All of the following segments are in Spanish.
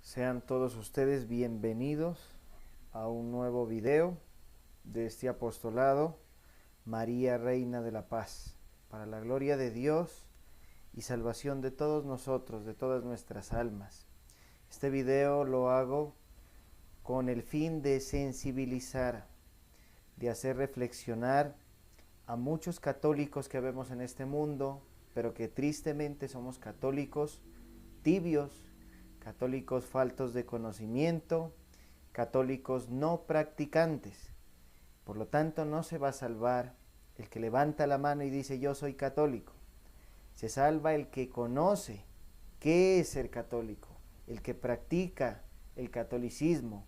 Sean todos ustedes bienvenidos a un nuevo video de este apostolado, María Reina de la Paz, para la gloria de Dios y salvación de todos nosotros, de todas nuestras almas. Este video lo hago con el fin de sensibilizar, de hacer reflexionar a muchos católicos que vemos en este mundo, pero que tristemente somos católicos tibios, católicos faltos de conocimiento, católicos no practicantes. Por lo tanto, no se va a salvar el que levanta la mano y dice yo soy católico. Se salva el que conoce qué es ser católico, el que practica el catolicismo,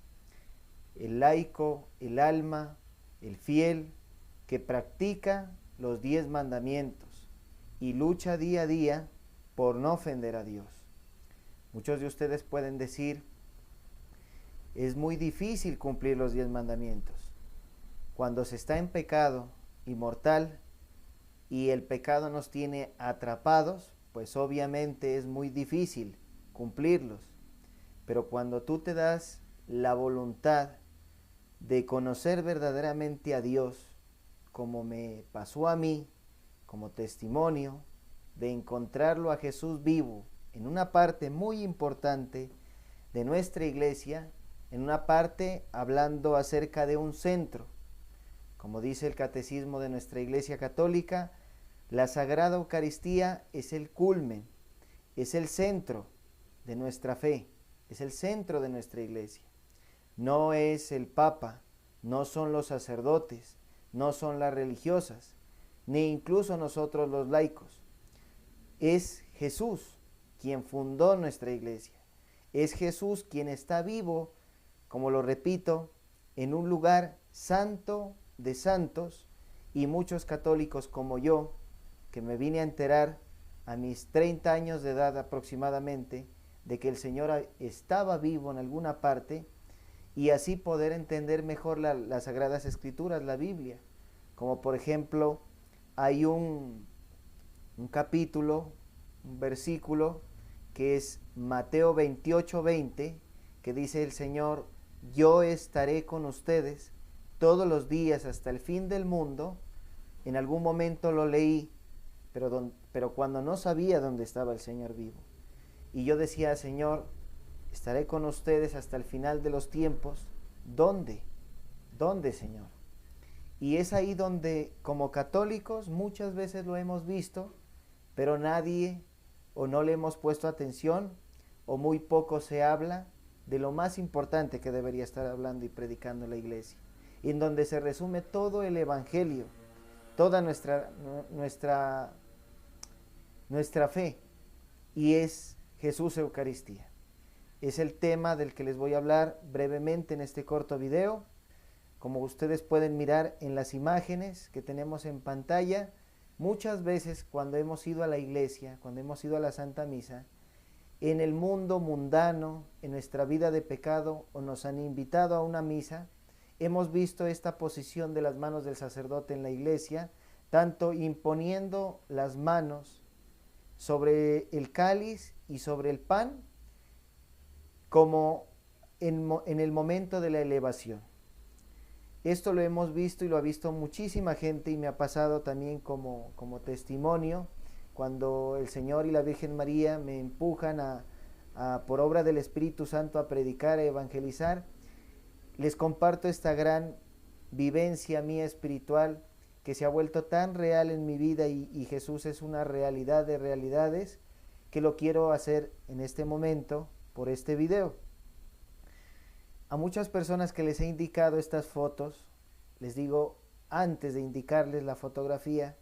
el laico, el alma, el fiel, que practica los 10 mandamientos y lucha día a día por no ofender a Dios. Muchos de ustedes pueden decir, es muy difícil cumplir los 10 mandamientos. Cuando se está en pecado y mortal y el pecado nos tiene atrapados, pues obviamente es muy difícil cumplirlos. Pero cuando tú te das la voluntad de conocer verdaderamente a Dios, como me pasó a mí, como testimonio, de encontrarlo a Jesús vivo, en una parte muy importante de nuestra iglesia, en una parte hablando acerca de un centro. Como dice el catecismo de nuestra iglesia católica, la Sagrada Eucaristía es el culmen, es el centro de nuestra fe, es el centro de nuestra iglesia. No es el Papa, no son los sacerdotes, no son las religiosas, ni incluso nosotros los laicos. Es Jesús quien fundó nuestra iglesia. Es Jesús quien está vivo, como lo repito, en un lugar santo de santos, y muchos católicos como yo, que me vine a enterar a mis 30 años de edad aproximadamente, de que el Señor estaba vivo en alguna parte, y así poder entender mejor las Sagradas Escrituras, la Biblia. Como por ejemplo, hay un capítulo, un versículo, que es Mateo 28:20, que dice el Señor, yo estaré con ustedes todos los días hasta el fin del mundo. En algún momento lo leí, pero cuando no sabía dónde estaba el Señor vivo. Y yo decía, Señor, estaré con ustedes hasta el final de los tiempos. ¿Dónde? ¿Dónde, Señor? Y es ahí donde, como católicos, muchas veces lo hemos visto, pero nadie o no le hemos puesto atención, o muy poco se habla de lo más importante que debería estar hablando y predicando la iglesia, y en donde se resume todo el evangelio, toda nuestra fe, y es Jesús Eucaristía. Es el tema del que les voy a hablar brevemente en este corto video. Como ustedes pueden mirar en las imágenes que tenemos en pantalla, muchas veces cuando hemos ido a la iglesia, cuando hemos ido a la Santa Misa, en el mundo mundano, en nuestra vida de pecado, o nos han invitado a una misa, hemos visto esta posición de las manos del sacerdote en la iglesia, tanto imponiendo las manos sobre el cáliz y sobre el pan, como en el momento de la elevación. Esto lo hemos visto y lo ha visto muchísima gente, y me ha pasado también como testimonio, cuando el Señor y la Virgen María me empujan por obra del Espíritu Santo a predicar, a evangelizar. Les comparto esta gran vivencia mía espiritual que se ha vuelto tan real en mi vida, y Jesús es una realidad de realidades, que lo quiero hacer en este momento por este video. A muchas personas que les he indicado estas fotos, les digo, antes de indicarles la fotografía,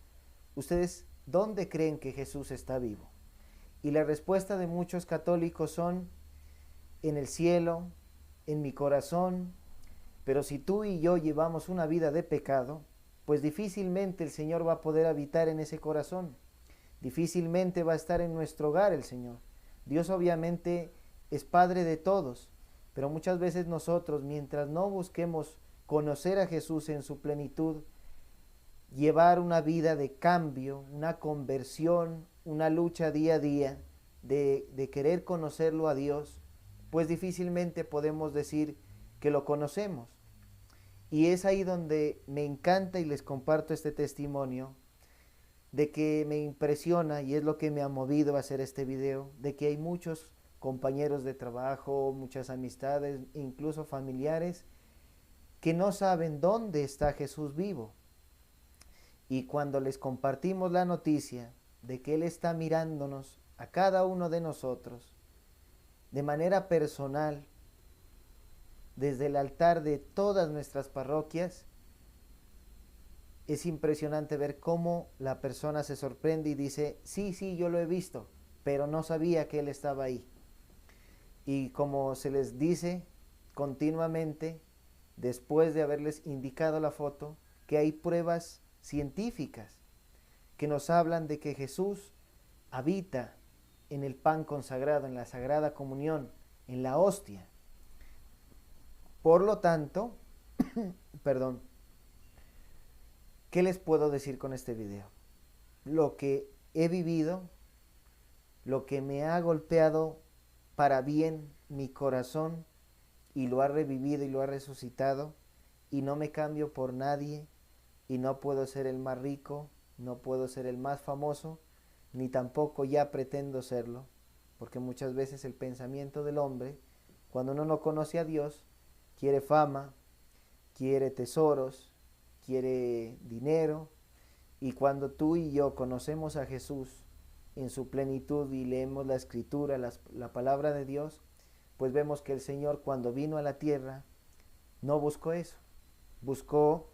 ¿ustedes dónde creen que Jesús está vivo? Y la respuesta de muchos católicos son, en el cielo, en mi corazón. Pero si tú y yo llevamos una vida de pecado, pues difícilmente el Señor va a poder habitar en ese corazón. Difícilmente va a estar en nuestro hogar el Señor. Dios obviamente es Padre de todos, pero muchas veces nosotros, mientras no busquemos conocer a Jesús en su plenitud, llevar una vida de cambio, una conversión, una lucha día a día de querer conocerlo a Dios, pues difícilmente podemos decir que lo conocemos. Y es ahí donde me encanta y les comparto este testimonio de que me impresiona, y es lo que me ha movido a hacer este video, de que hay muchos compañeros de trabajo, muchas amistades, incluso familiares, que no saben dónde está Jesús vivo. Y cuando les compartimos la noticia de que Él está mirándonos a cada uno de nosotros, de manera personal, desde el altar de todas nuestras parroquias, es impresionante ver cómo la persona se sorprende y dice, sí, yo lo he visto, pero no sabía que Él estaba ahí. Y como se les dice continuamente, después de haberles indicado la foto, que hay pruebas científicas que nos hablan de que Jesús habita en el pan consagrado, en la Sagrada Comunión, en la hostia. Por lo tanto, perdón, ¿qué les puedo decir con este video? Lo que he vivido, lo que me ha golpeado para bien mi corazón y lo ha revivido y lo ha resucitado, y no me cambio por nadie, y no puedo ser el más rico, no puedo ser el más famoso, ni tampoco ya pretendo serlo, porque muchas veces el pensamiento del hombre, cuando uno no conoce a Dios, quiere fama, quiere tesoros, quiere dinero, y cuando tú y yo conocemos a Jesús en su plenitud y leemos la Escritura, la palabra de Dios, pues vemos que el Señor, cuando vino a la tierra, no buscó eso, buscó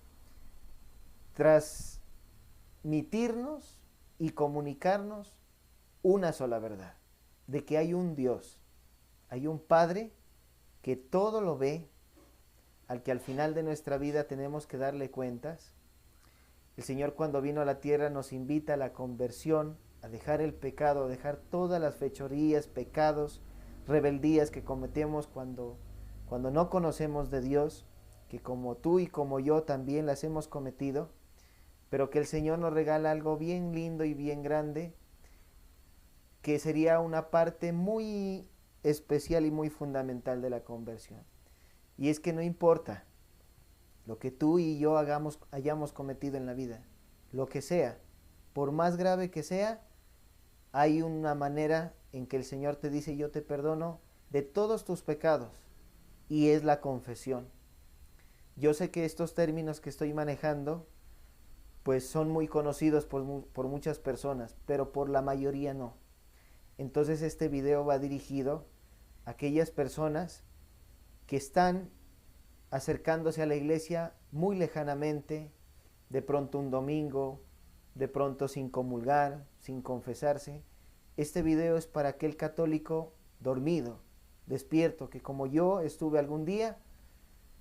transmitirnos y comunicarnos una sola verdad, de que hay un Dios, hay un Padre que todo lo ve, al que al final de nuestra vida tenemos que darle cuentas. El Señor, cuando vino a la tierra, nos invita a la conversión, a dejar el pecado, a dejar todas las fechorías, pecados, rebeldías que cometemos cuando no conocemos de Dios, que como tú y como yo también las hemos cometido, pero que el Señor nos regala algo bien lindo y bien grande, que sería una parte muy especial y muy fundamental de la conversión. Y es que no importa lo que tú y yo hayamos cometido en la vida, lo que sea, por más grave que sea, hay una manera en que el Señor te dice, yo te perdono de todos tus pecados, y es la confesión. Yo sé que estos términos que estoy manejando, pues son muy conocidos por muchas personas, pero por la mayoría no. Entonces este video va dirigido a aquellas personas que están acercándose a la iglesia muy lejanamente, de pronto un domingo, de pronto sin comulgar, sin confesarse. Este video es para aquel católico dormido, despierto, que como yo estuve algún día,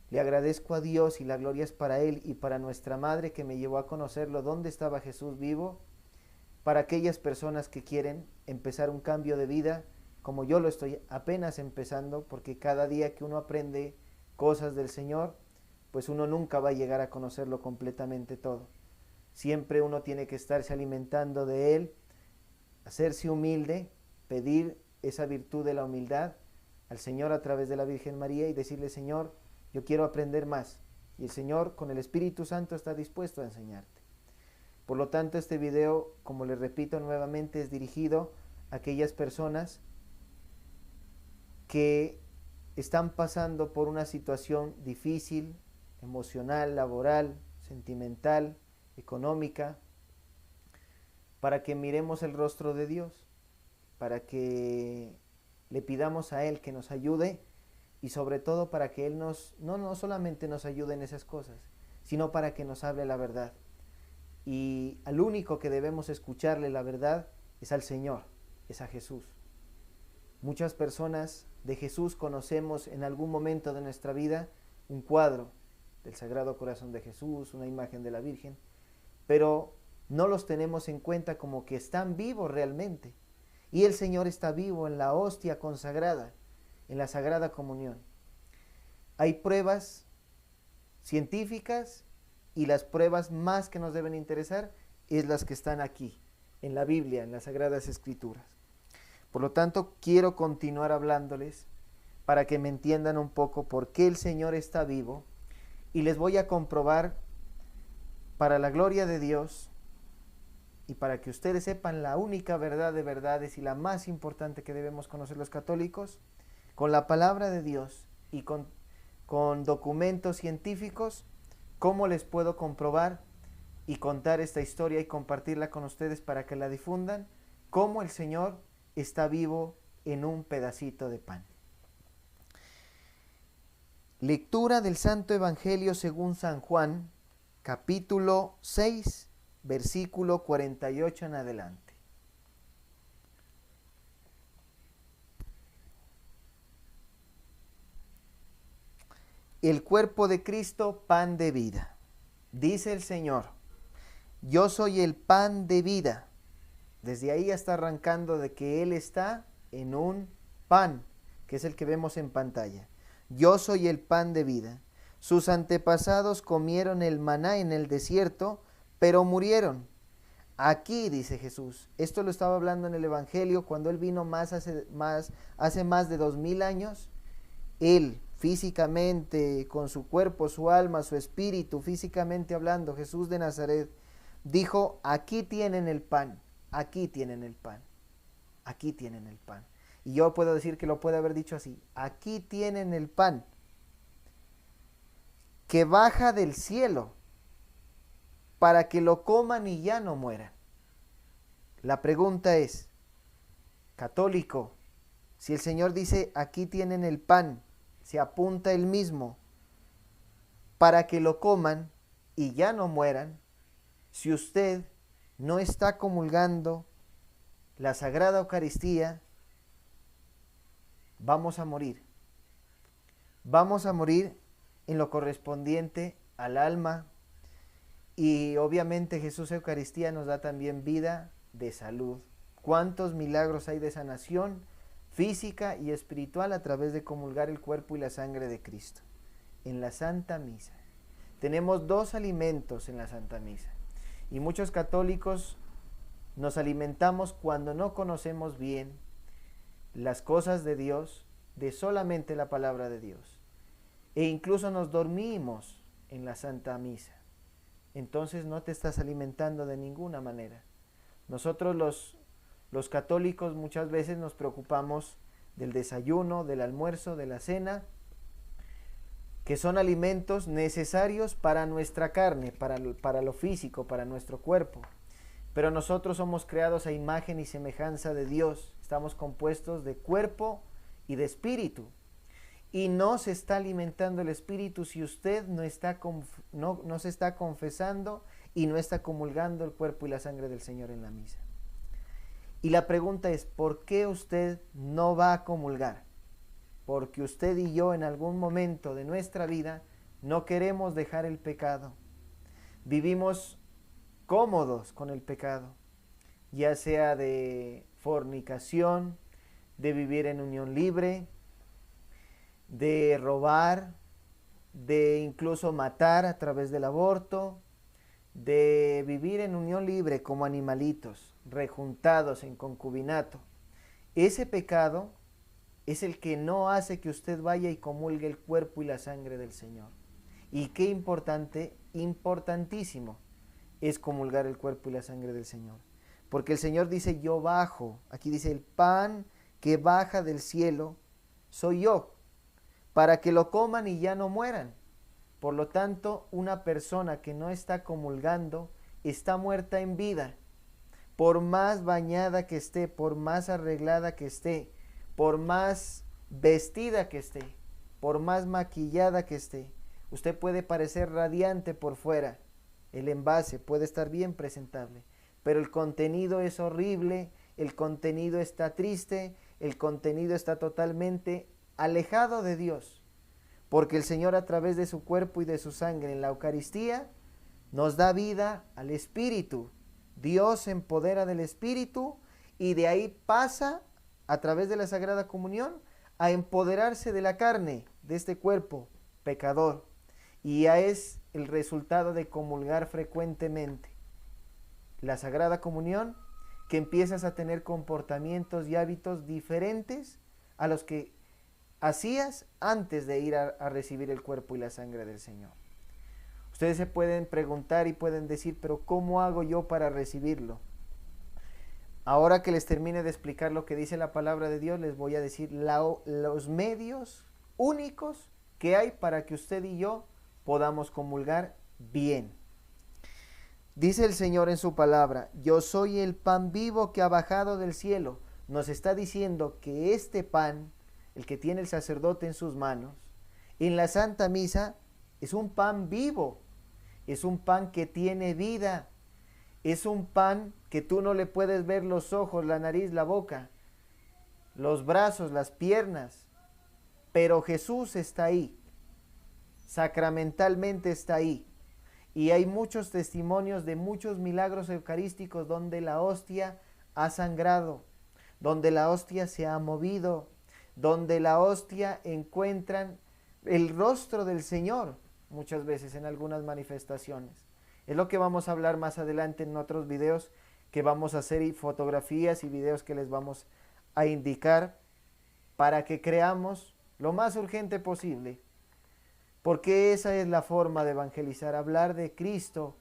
le agradezco a Dios y la gloria es para Él y para nuestra Madre que me llevó a conocerlo, dónde estaba Jesús vivo, para aquellas personas que quieren empezar un cambio de vida, como yo lo estoy apenas empezando, porque cada día que uno aprende cosas del Señor, pues uno nunca va a llegar a conocerlo completamente todo. Siempre uno tiene que estarse alimentando de Él, hacerse humilde, pedir esa virtud de la humildad al Señor a través de la Virgen María y decirle, Señor, yo quiero aprender más. Y el Señor con el Espíritu Santo está dispuesto a enseñarte. Por lo tanto, este video, como les repito nuevamente, es dirigido a aquellas personas que están pasando por una situación difícil, emocional, laboral, sentimental, económica, para que miremos el rostro de Dios, para que le pidamos a Él que nos ayude y sobre todo para que Él no solamente nos ayude en esas cosas, sino para que nos hable la verdad. Y al único que debemos escucharle la verdad es al Señor, es a Jesús. Muchas personas de Jesús conocemos en algún momento de nuestra vida un cuadro del Sagrado Corazón de Jesús, una imagen de la Virgen, pero no los tenemos en cuenta como que están vivos realmente. Y el Señor está vivo en la hostia consagrada, en la Sagrada Comunión. Hay pruebas científicas y las pruebas más que nos deben interesar es las que están aquí, en la Biblia, en las Sagradas Escrituras. Por lo tanto, quiero continuar hablándoles para que me entiendan un poco por qué el Señor está vivo, y les voy a comprobar, para la gloria de Dios y para que ustedes sepan la única verdad de verdades y la más importante que debemos conocer los católicos, con la palabra de Dios y con documentos científicos, cómo les puedo comprobar y contar esta historia y compartirla con ustedes para que la difundan, cómo el Señor está vivo en un pedacito de pan. Lectura del Santo Evangelio según San Juan, capítulo 6, versículo 48 en adelante. El cuerpo de Cristo, pan de vida. Dice el Señor, yo soy el pan de vida. Desde ahí ya está arrancando de que Él está en un pan, que es el que vemos en pantalla. Yo soy el pan de vida. Sus antepasados comieron el maná en el desierto, pero murieron. Aquí, dice Jesús, esto lo estaba hablando en el Evangelio cuando Él vino hace más de 2000 años. Él, físicamente, con su cuerpo, su alma, su espíritu, físicamente hablando, Jesús de Nazaret, dijo, aquí tienen el pan, aquí tienen el pan, aquí tienen el pan. Y yo puedo decir que lo puede haber dicho así, aquí tienen el pan que baja del cielo para que lo coman y ya no mueran. La pregunta es, católico, si el Señor dice, aquí tienen el pan, se apunta Él mismo para que lo coman y ya no mueran, si usted no está comulgando la Sagrada Eucaristía, vamos a morir. Vamos a morir en lo correspondiente al alma, y obviamente Jesús Eucaristía nos da también vida de salud. ¿Cuántos milagros hay de sanación física y espiritual a través de comulgar el cuerpo y la sangre de Cristo? En la Santa Misa. Tenemos 2 alimentos en la Santa Misa. Y muchos católicos nos alimentamos cuando no conocemos bien las cosas de Dios, de solamente la palabra de Dios. E incluso nos dormimos en la Santa Misa. Entonces no te estás alimentando de ninguna manera. Nosotros los católicos muchas veces nos preocupamos del desayuno, del almuerzo, de la cena, que son alimentos necesarios para nuestra carne, para lo físico, para nuestro cuerpo. Pero nosotros somos creados a imagen y semejanza de Dios. Estamos compuestos de cuerpo y de espíritu. Y no se está alimentando el espíritu si usted no se está confesando y no está comulgando el cuerpo y la sangre del Señor en la misa. Y la pregunta es, ¿por qué usted no va a comulgar? Porque usted y yo en algún momento de nuestra vida no queremos dejar el pecado. Vivimos cómodos con el pecado, ya sea de fornicación, de vivir en unión libre, de robar, de incluso matar a través del aborto, de vivir en unión libre como animalitos, rejuntados en concubinato. Ese pecado es el que no hace que usted vaya y comulgue el cuerpo y la sangre del Señor. Y qué importante, importantísimo, es comulgar el cuerpo y la sangre del Señor. Porque el Señor dice, yo bajo, aquí dice, el pan que baja del cielo soy yo, para que lo coman y ya no mueran. Por lo tanto, una persona que no está comulgando está muerta en vida. Por más bañada que esté, por más arreglada que esté, por más vestida que esté, por más maquillada que esté, usted puede parecer radiante por fuera. El envase puede estar bien presentable, pero el contenido es horrible, el contenido está triste, el contenido está totalmente alejado de Dios, porque el Señor a través de su cuerpo y de su sangre en la Eucaristía nos da vida al Espíritu. Dios se empodera del Espíritu y de ahí pasa a través de la Sagrada Comunión a empoderarse de la carne, de este cuerpo pecador, y ya es el resultado de comulgar frecuentemente la Sagrada Comunión, que empiezas a tener comportamientos y hábitos diferentes a los que hacías antes de ir a recibir el cuerpo y la sangre del Señor. Ustedes se pueden preguntar y pueden decir, pero ¿cómo hago yo para recibirlo? Ahora que les termine de explicar lo que dice la palabra de Dios, les voy a decir los medios únicos que hay para que usted y yo podamos comulgar bien. Dice el Señor en su palabra, yo soy el pan vivo que ha bajado del cielo. Nos está diciendo que este pan, el que tiene el sacerdote en sus manos, en la Santa Misa, es un pan vivo, es un pan que tiene vida, es un pan que tú no le puedes ver los ojos, la nariz, la boca, los brazos, las piernas, pero Jesús está ahí, sacramentalmente está ahí. Y hay muchos testimonios de muchos milagros eucarísticos donde la hostia ha sangrado, donde la hostia se ha movido, donde la hostia encuentran el rostro del Señor, muchas veces en algunas manifestaciones. Es lo que vamos a hablar más adelante en otros videos que vamos a hacer, y fotografías y videos que les vamos a indicar para que creamos lo más urgente posible. Porque esa es la forma de evangelizar, hablar de Cristo.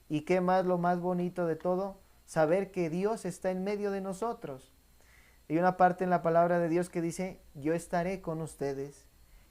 Y qué más, lo más bonito de todo, saber que Dios está en medio de nosotros. Hay una parte en la palabra de Dios que dice, yo estaré con ustedes,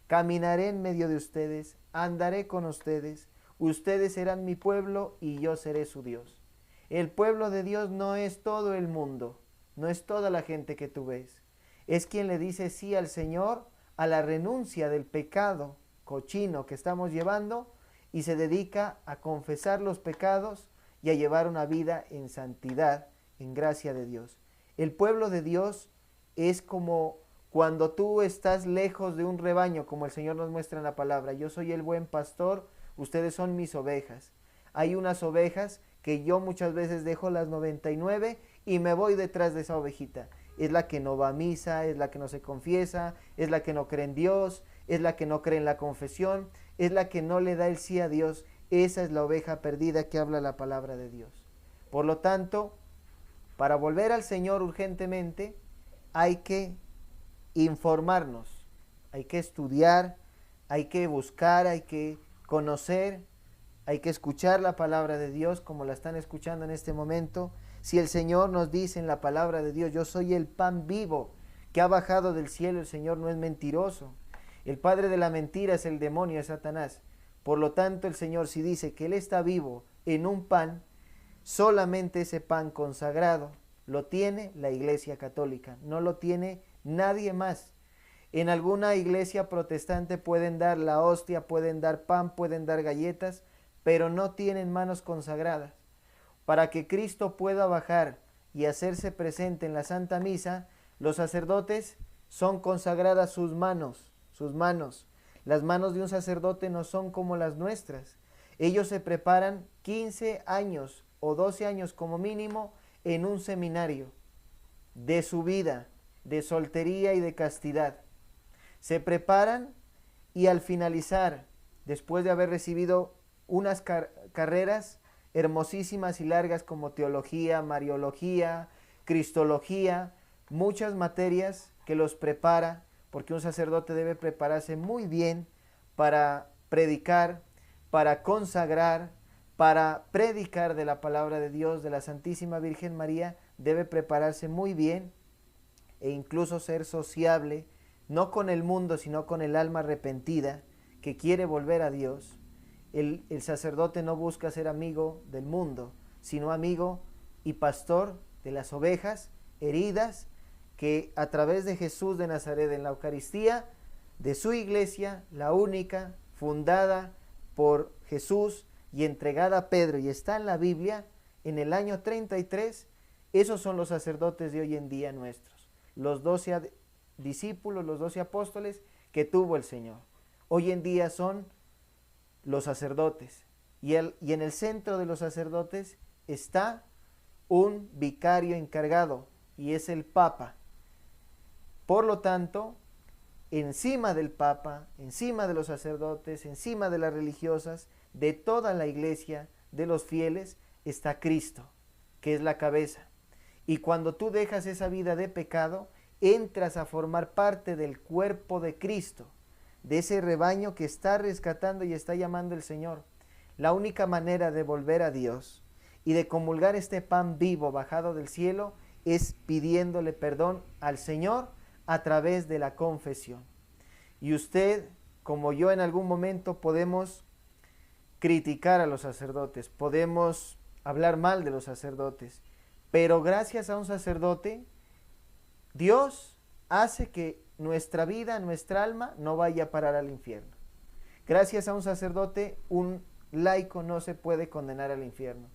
caminaré en medio de ustedes, andaré con ustedes, ustedes serán mi pueblo y yo seré su Dios. El pueblo de Dios no es todo el mundo, no es toda la gente que tú ves. Es quien le dice sí al Señor, a la renuncia del pecado cochino que estamos llevando, y se dedica a confesar los pecados y a llevar una vida en santidad, en gracia de Dios. El pueblo de Dios es como cuando tú estás lejos de un rebaño, como el Señor nos muestra en la palabra. Yo soy el buen pastor, ustedes son mis ovejas. Hay unas ovejas que yo muchas veces dejo las 99 y me voy detrás de esa ovejita. Es la que no va a misa, es la que no se confiesa, es la que no cree en Dios, es la que no cree en la confesión, es la que no le da el sí a Dios. Esa es la oveja perdida que habla la palabra de Dios. Por lo tanto, para volver al Señor urgentemente, hay que informarnos, hay que estudiar, hay que buscar, hay que conocer, hay que escuchar la palabra de Dios como la están escuchando en este momento. Si el Señor nos dice en la palabra de Dios, yo soy el pan vivo que ha bajado del cielo, el Señor no es mentiroso. El padre de la mentira es el demonio, es Satanás. Por lo tanto, el Señor, si dice que Él está vivo en un pan, solamente ese pan consagrado lo tiene la Iglesia Católica, no lo tiene nadie más. En alguna iglesia protestante pueden dar la hostia, pueden dar pan, pueden dar galletas, pero no tienen manos consagradas. Para que Cristo pueda bajar y hacerse presente en la Santa Misa, los sacerdotes son consagradas sus manos. Las manos de un sacerdote no son como las nuestras. Ellos se preparan 15 años o 12 años como mínimo en un seminario de su vida, de soltería y de castidad. Se preparan y al finalizar, después de haber recibido unas carreras hermosísimas y largas como teología, mariología, cristología, muchas materias que los prepara, porque un sacerdote debe prepararse muy bien para predicar, para consagrar, para predicar de la palabra de Dios, de la Santísima Virgen María, debe prepararse muy bien e incluso ser sociable, no con el mundo, sino con el alma arrepentida que quiere volver a Dios. El sacerdote no busca ser amigo del mundo, sino amigo y pastor de las ovejas heridas que a través de Jesús de Nazaret en la Eucaristía, de su iglesia, la única, fundada por Jesús y entregada a Pedro, y está en la Biblia, en el año 33, esos son los sacerdotes de hoy en día nuestros, los 12 discípulos, los 12 apóstoles que tuvo el Señor. Hoy en día son los sacerdotes, y en el centro de los sacerdotes está un vicario encargado, y es el Papa. Por lo tanto, encima del Papa, encima de los sacerdotes, encima de las religiosas, de toda la iglesia, de los fieles, está Cristo, que es la cabeza. Y cuando tú dejas esa vida de pecado entras a formar parte del cuerpo de Cristo, de ese rebaño que está rescatando y está llamando el Señor. La única manera de volver a Dios y de comulgar este pan vivo bajado del cielo es pidiéndole perdón al Señor a través de la confesión. Y usted, como yo en algún momento, podemos criticar a los sacerdotes, podemos hablar mal de los sacerdotes, pero gracias a un sacerdote, Dios hace que nuestra vida, nuestra alma, no vaya a parar al infierno. Gracias a un sacerdote, un laico no se puede condenar al infierno,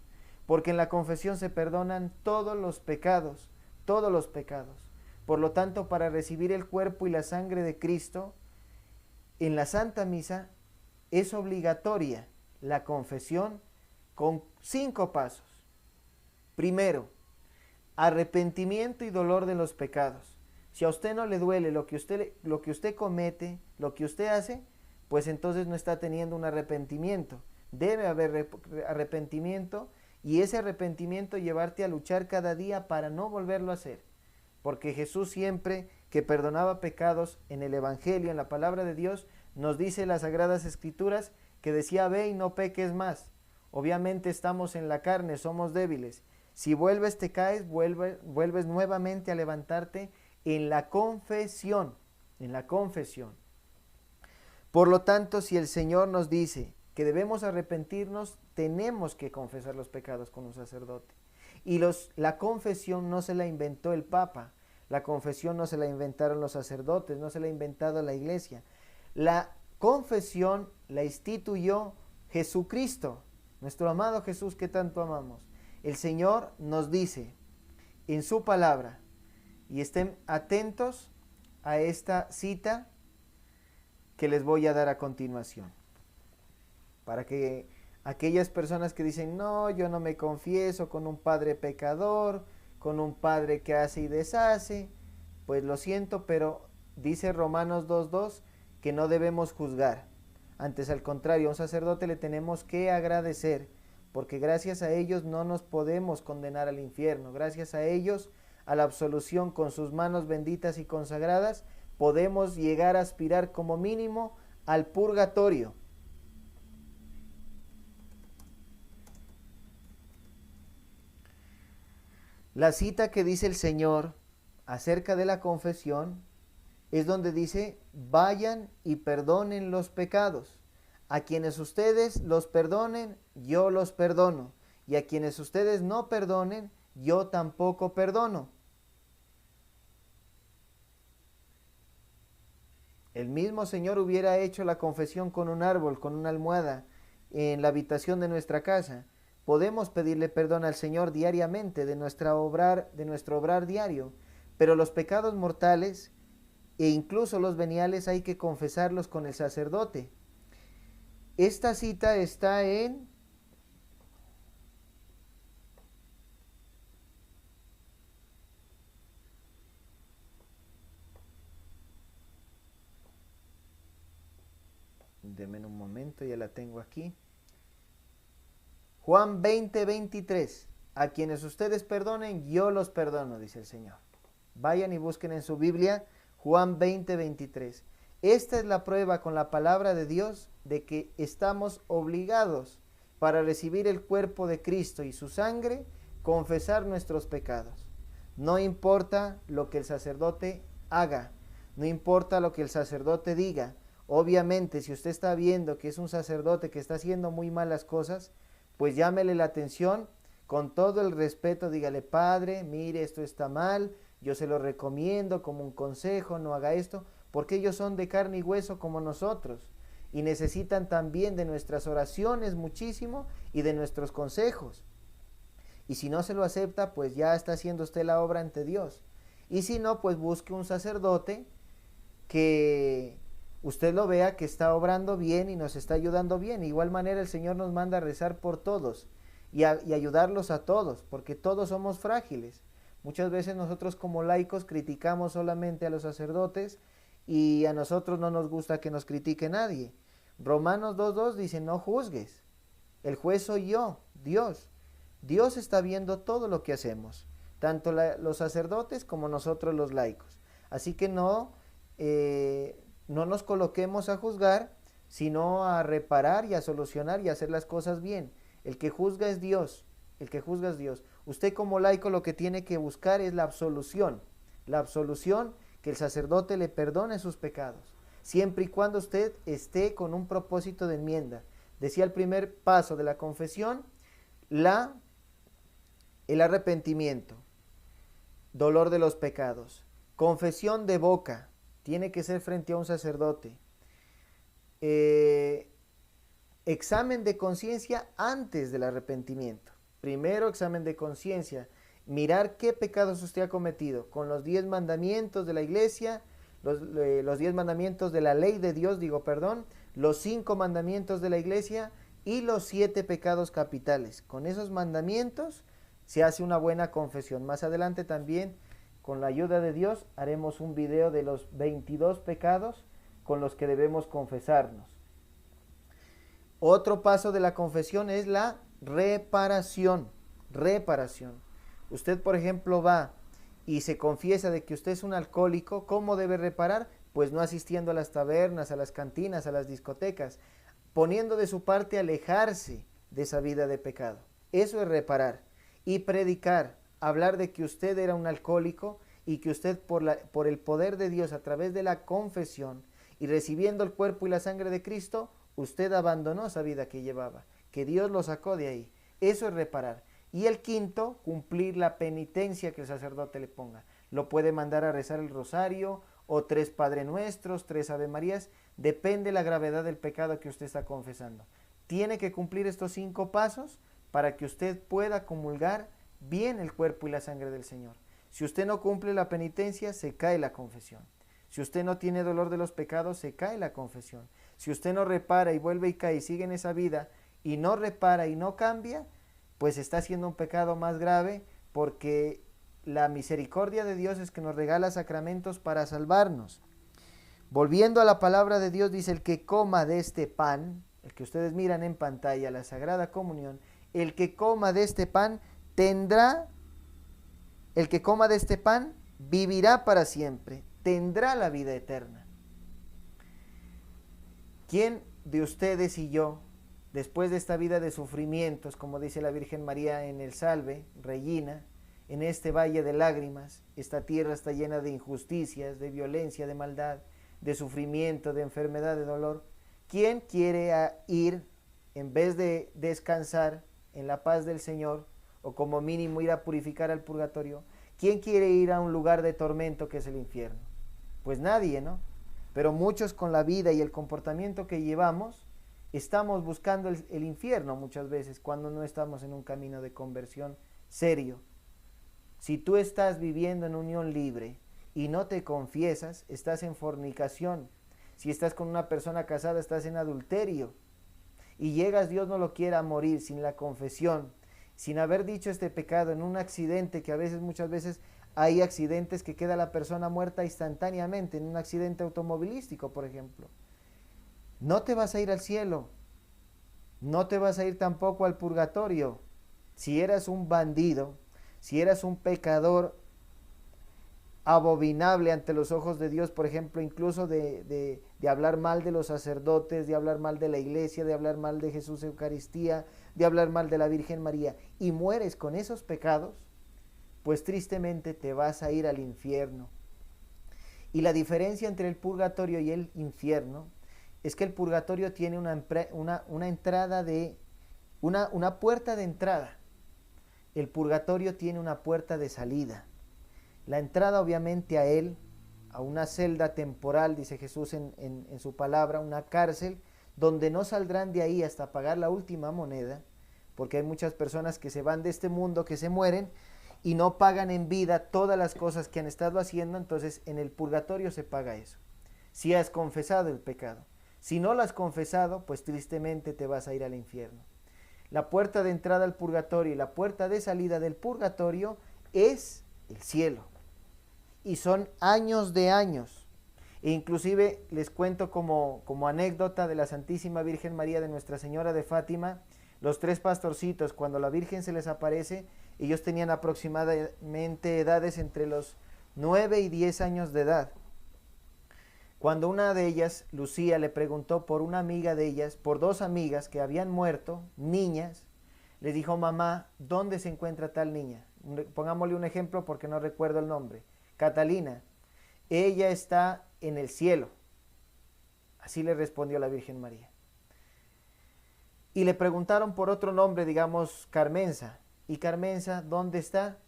porque en la confesión se perdonan todos los pecados, todos los pecados. Por lo tanto, para recibir el cuerpo y la sangre de Cristo, en la Santa Misa es obligatoria la confesión con 5 pasos. Primero, arrepentimiento y dolor de los pecados. Si a usted no le duele lo que usted comete, lo que usted hace, pues entonces no está teniendo un arrepentimiento. Debe haber arrepentimiento, y ese arrepentimiento llevarte a luchar cada día para no volverlo a hacer. Porque Jesús siempre que perdonaba pecados en el Evangelio, en la palabra de Dios, nos dice en las Sagradas Escrituras que decía: ve y no peques más. Obviamente estamos en la carne, somos débiles. Si vuelves, te caes, vuelves nuevamente a levantarte en la confesión, en la confesión. Por lo tanto, si el Señor nos dice que debemos arrepentirnos, tenemos que confesar los pecados con un sacerdote. Y la confesión no se la inventó el Papa, la confesión no se la inventaron los sacerdotes, no se la ha inventado la Iglesia. La confesión la instituyó Jesucristo, nuestro amado Jesús que tanto amamos. El Señor nos dice en su palabra, y estén atentos a esta cita que les voy a dar a continuación, para que aquellas personas que dicen: no, yo no me confieso con un padre pecador, con un padre que hace y deshace, pues lo siento, pero dice Romanos 2:2 que no debemos juzgar. Antes, al contrario, a un sacerdote le tenemos que agradecer, porque gracias a ellos no nos podemos condenar al infierno. Gracias a ellos, a la absolución con sus manos benditas y consagradas, podemos llegar a aspirar como mínimo al purgatorio. La cita que dice el Señor acerca de la confesión es donde dice: vayan y perdonen los pecados. A quienes ustedes los perdonen, yo los perdono. Y a quienes ustedes no perdonen, yo tampoco perdono. El mismo Señor hubiera hecho la confesión con un árbol, con una almohada, en la habitación de nuestra casa. Podemos pedirle perdón al Señor diariamente de nuestro obrar diario, pero los pecados mortales e incluso los veniales hay que confesarlos con el sacerdote. Esta cita está en Deme un momento, ya la tengo aquí. Juan 20:23. A quienes ustedes perdonen, yo los perdono, dice el Señor. Vayan y busquen en su Biblia Juan 20:23. Esta es la prueba con la palabra de Dios de que estamos obligados, para recibir el cuerpo de Cristo y su sangre, confesar nuestros pecados. No importa lo que el sacerdote haga, no importa lo que el sacerdote diga. Obviamente, si usted está viendo que es un sacerdote que está haciendo muy malas cosas, pues llámele la atención con todo el respeto, dígale: padre, mire, esto está mal, yo se lo recomiendo como un consejo, no haga esto, porque ellos son de carne y hueso como nosotros y necesitan también de nuestras oraciones muchísimo y de nuestros consejos. Y si no se lo acepta, pues ya está haciendo usted la obra ante Dios. Y si no, pues busque un sacerdote que usted lo vea que está obrando bien y nos está ayudando bien. De igual manera, el Señor nos manda a rezar por todos y ayudarlos a todos, porque todos somos frágiles. Muchas veces nosotros como laicos criticamos solamente a los sacerdotes y a nosotros no nos gusta que nos critique nadie. Romanos 2:2 dice: no juzgues. El juez soy yo, Dios. Dios está viendo todo lo que hacemos, tanto los sacerdotes como nosotros los laicos. Así que no nos coloquemos a juzgar, sino a reparar y a solucionar y a hacer las cosas bien. El que juzga es Dios, el que juzga es Dios. Usted como laico lo que tiene que buscar es la absolución, que el sacerdote le perdone sus pecados, siempre y cuando usted esté con un propósito de enmienda. Decía el primer paso de la confesión, el arrepentimiento, dolor de los pecados. Confesión de boca, tiene que ser frente a un sacerdote. Examen de conciencia antes del arrepentimiento. Primero examen de conciencia, mirar qué pecados usted ha cometido, con los 10 mandamientos de la iglesia, los 10 mandamientos de la ley de Dios, los 5 mandamientos de la iglesia y los 7 pecados capitales. Con esos mandamientos se hace una buena confesión. Más adelante también, con la ayuda de Dios, haremos un video de los 22 pecados con los que debemos confesarnos. Otro paso de la confesión es la reparación. Usted, por ejemplo, va y se confiesa de que usted es un alcohólico. ¿Cómo debe reparar? Pues no asistiendo a las tabernas, a las cantinas, a las discotecas, poniendo de su parte alejarse de esa vida de pecado. Eso es reparar. Y predicar, hablar de que usted era un alcohólico y que usted por el poder de Dios a través de la confesión y recibiendo el cuerpo y la sangre de Cristo, usted abandonó esa vida que llevaba, que Dios lo sacó de ahí. Eso es reparar. Y el quinto, cumplir la penitencia que el sacerdote le ponga. Lo puede mandar a rezar el rosario o 3 Padre Nuestros, 3 Ave Marías, depende la gravedad del pecado que usted está confesando. Tiene que cumplir estos 5 pasos para que usted pueda comulgar bien el cuerpo y la sangre del Señor. Si usted no cumple la penitencia, se cae la confesión. Si usted no tiene dolor de los pecados, se cae la confesión. Si usted no repara y vuelve y cae y sigue en esa vida y no repara y no cambia, pues está haciendo un pecado más grave, porque la misericordia de Dios es que nos regala sacramentos para salvarnos. Volviendo a la palabra de Dios, dice: el que coma de este pan, el que ustedes miran en pantalla, la Sagrada Comunión, el que coma de este pan vivirá para siempre, tendrá la vida eterna. ¿Quién de ustedes y yo, después de esta vida de sufrimientos, como dice la Virgen María en el Salve, Regina, en este valle de lágrimas, esta tierra está llena de injusticias, de violencia, de maldad, de sufrimiento, de enfermedad, de dolor? ¿Quién quiere ir, en vez de descansar en la paz del Señor, o como mínimo ir a purificar al purgatorio, quién quiere ir a un lugar de tormento que es el infierno? Pues nadie, ¿no? Pero muchos, con la vida y el comportamiento que llevamos, estamos buscando el infierno muchas veces, cuando no estamos en un camino de conversión serio. Si tú estás viviendo en unión libre y no te confiesas, estás en fornicación. Si estás con una persona casada, estás en adulterio. Y llegas, Dios no lo quiera, a morir sin la confesión, sin haber dicho este pecado, en un accidente, que muchas veces hay accidentes que queda la persona muerta instantáneamente, en un accidente automovilístico, por ejemplo. No te vas a ir al cielo, no te vas a ir tampoco al purgatorio. Si eras un bandido, si eras un pecador abominable ante los ojos de Dios, por ejemplo, incluso de hablar mal de los sacerdotes, de hablar mal de la iglesia, de hablar mal de Jesús Eucaristía, de hablar mal de la Virgen María, y mueres con esos pecados, pues tristemente te vas a ir al infierno. Y la diferencia entre el purgatorio y el infierno es que el purgatorio tiene una puerta de entrada. El purgatorio tiene una puerta de salida. La entrada, obviamente, a él, a una celda temporal, dice Jesús en su palabra, una cárcel, donde no saldrán de ahí hasta pagar la última moneda, porque hay muchas personas que se van de este mundo, que se mueren, y no pagan en vida todas las cosas que han estado haciendo. Entonces en el purgatorio se paga eso, si has confesado el pecado. Si no lo has confesado, pues tristemente te vas a ir al infierno. La puerta de entrada al purgatorio y la puerta de salida del purgatorio es el cielo. Y son años de años. E inclusive les cuento como anécdota de la Santísima Virgen María, de Nuestra Señora de Fátima, los 3 pastorcitos, cuando la Virgen se les aparece, ellos tenían aproximadamente edades entre los 9 y 10 años de edad. Cuando una de ellas, Lucía, le preguntó por una amiga de ellas, por dos amigas que habían muerto, niñas, le dijo: mamá, ¿dónde se encuentra tal niña? Pongámosle un ejemplo porque no recuerdo el nombre. Catalina, ella está en el cielo. Así le respondió la Virgen María. Y le preguntaron por otro nombre, digamos Carmenza. ¿Y Carmenza dónde está?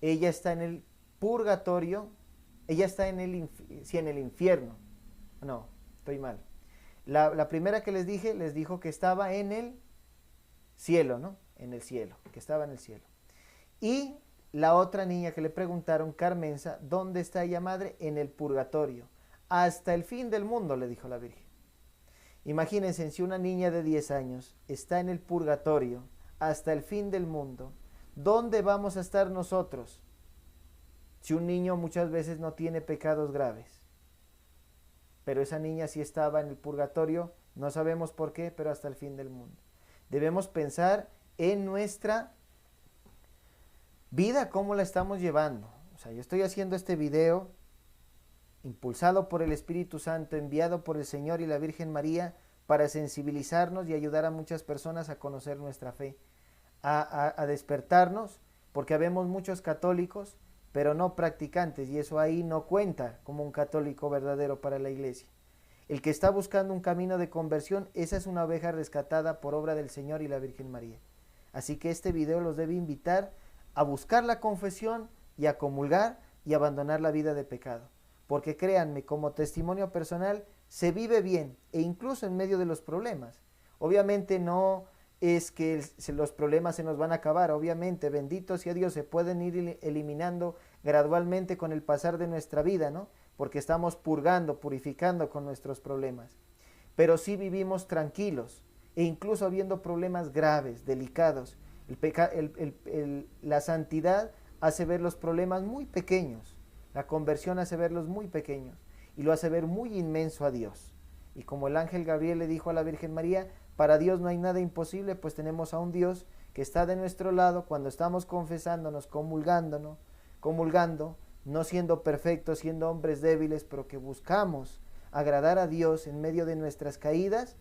Ella está en el purgatorio. Ella está en el infierno. No, estoy mal. La primera que les dije, les dijo que estaba en el cielo, ¿no? En el cielo, que estaba en el cielo. Y la otra niña que le preguntaron, Carmenza, ¿dónde está ella, madre? En el purgatorio. Hasta el fin del mundo, le dijo la Virgen. Imagínense, si una niña de 10 años está en el purgatorio hasta el fin del mundo, ¿dónde vamos a estar nosotros? Si un niño muchas veces no tiene pecados graves. Pero esa niña sí estaba en el purgatorio, no sabemos por qué, pero hasta el fin del mundo. Debemos pensar en nuestra vida, cómo la estamos llevando. O sea, yo estoy haciendo este video impulsado por el Espíritu Santo, enviado por el Señor y la Virgen María, para sensibilizarnos y ayudar a muchas personas a conocer nuestra fe, a despertarnos, porque habemos muchos católicos, pero no practicantes, y eso ahí no cuenta como un católico verdadero para la iglesia. El que está buscando un camino de conversión, esa es una oveja rescatada por obra del Señor y la Virgen María. Así que este video los debe invitar a buscar la confesión y a comulgar y abandonar la vida de pecado. Porque créanme, como testimonio personal, se vive bien, e incluso en medio de los problemas. Obviamente no es que los problemas se nos van a acabar, obviamente, bendito sea Dios, se pueden ir eliminando gradualmente con el pasar de nuestra vida, ¿no? Porque estamos purgando, purificando con nuestros problemas. Pero sí vivimos tranquilos, e incluso habiendo problemas graves, delicados. La santidad hace ver los problemas muy pequeños. La conversión hace verlos muy pequeños y lo hace ver muy inmenso a Dios. Y como el ángel Gabriel le dijo a la Virgen María, para Dios no hay nada imposible, pues tenemos a un Dios que está de nuestro lado cuando estamos confesándonos, comulgando, no siendo perfectos, siendo hombres débiles, pero que buscamos agradar a Dios en medio de nuestras caídas,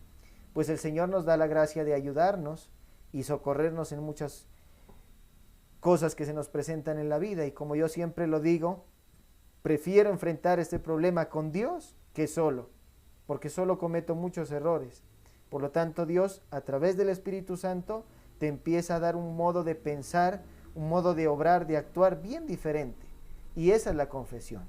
pues el Señor nos da la gracia de ayudarnos y socorrernos en muchas cosas que se nos presentan en la vida. Y como yo siempre lo digo, prefiero enfrentar este problema con Dios que solo, porque solo cometo muchos errores. Por lo tanto, Dios, a través del Espíritu Santo, te empieza a dar un modo de pensar, un modo de obrar, de actuar bien diferente. Y esa es la confesión.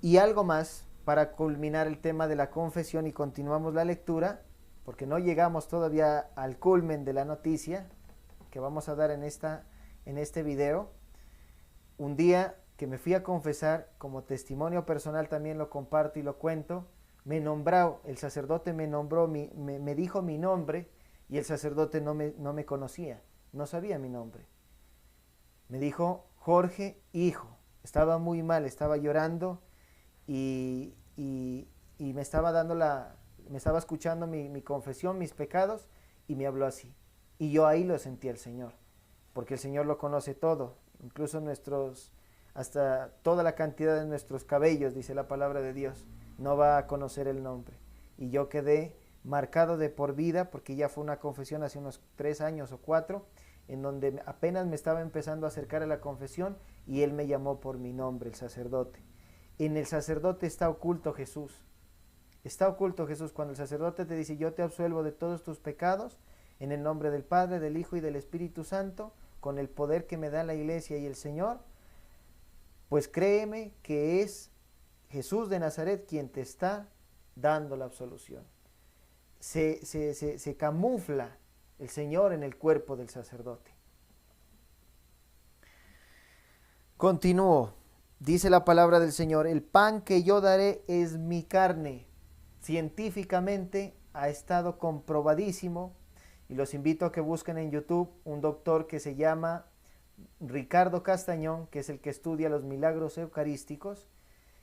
Y algo más para culminar el tema de la confesión y continuamos la lectura, porque no llegamos todavía al culmen de la noticia que vamos a dar en este video. Un día que me fui a confesar, como testimonio personal también lo comparto y lo cuento, el sacerdote me nombró, me dijo mi nombre, y el sacerdote no me conocía, no sabía mi nombre. Me dijo Jorge, hijo. Estaba muy mal, estaba llorando y me estaba escuchando mi confesión, mis pecados, y me habló así. Y yo ahí lo sentí al Señor, porque el Señor lo conoce todo, incluso hasta toda la cantidad de nuestros cabellos, dice la palabra de Dios, no va a conocer el nombre. Y yo quedé marcado de por vida, porque ya fue una confesión hace unos 3 años o 4, en donde apenas me estaba empezando a acercar a la confesión, y él me llamó por mi nombre, el sacerdote. En el sacerdote está oculto Jesús. Está oculto Jesús. Cuando el sacerdote te dice, yo te absuelvo de todos tus pecados, en el nombre del Padre, del Hijo y del Espíritu Santo, con el poder que me da la Iglesia y el Señor, pues créeme que es Jesús de Nazaret quien te está dando la absolución. Se camufla el Señor en el cuerpo del sacerdote. Continúo. Dice la palabra del Señor, el pan que yo daré es mi carne. Científicamente ha estado comprobadísimo, y los invito a que busquen en YouTube un doctor que se llama Ricardo Castañón, que es el que estudia los milagros eucarísticos,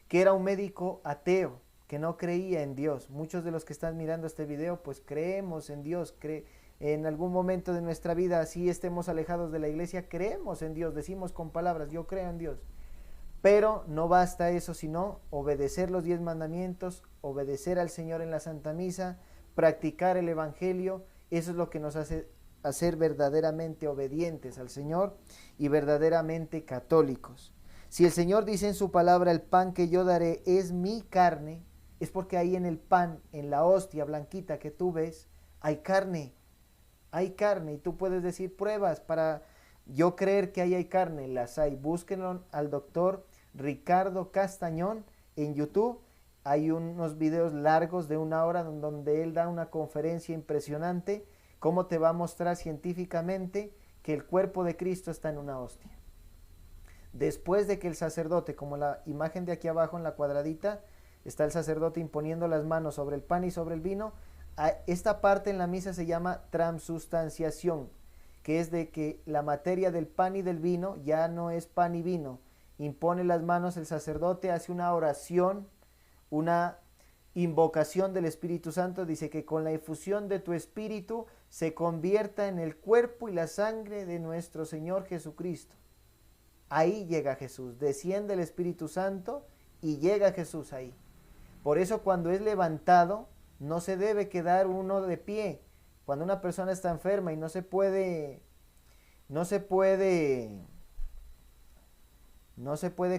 que era un médico ateo, que no creía en Dios. Muchos de los que están mirando este video, pues creemos en Dios, en algún momento de nuestra vida, así estemos alejados de la iglesia, creemos en Dios, decimos con palabras, yo creo en Dios. Pero no basta eso, sino obedecer los 10 mandamientos, obedecer al Señor en la Santa Misa, practicar el Evangelio. Eso es lo que nos hace ser verdaderamente obedientes al Señor y verdaderamente católicos. Si el Señor dice en su palabra, el pan que yo daré es mi carne, es porque ahí en el pan, en la hostia blanquita que tú ves, hay carne, y tú puedes decir pruebas para yo creer que ahí hay carne, las hay. Búsquenlo al doctor Ricardo Castañón en YouTube. Hay unos videos largos de 1 hora donde él da una conferencia impresionante, cómo te va a mostrar científicamente que el cuerpo de Cristo está en una hostia. Después de que el sacerdote, como la imagen de aquí abajo en la cuadradita, está el sacerdote imponiendo las manos sobre el pan y sobre el vino, esta parte en la misa se llama transustanciación, que es de que la materia del pan y del vino ya no es pan y vino. Impone las manos el sacerdote, hace una oración, una invocación del Espíritu Santo, dice que con la efusión de tu Espíritu se convierta en el cuerpo y la sangre de nuestro Señor Jesucristo. Ahí llega Jesús, desciende el Espíritu Santo y llega Jesús ahí. Por eso cuando es levantado, no se debe quedar uno de pie. Cuando una persona está enferma y no se puede,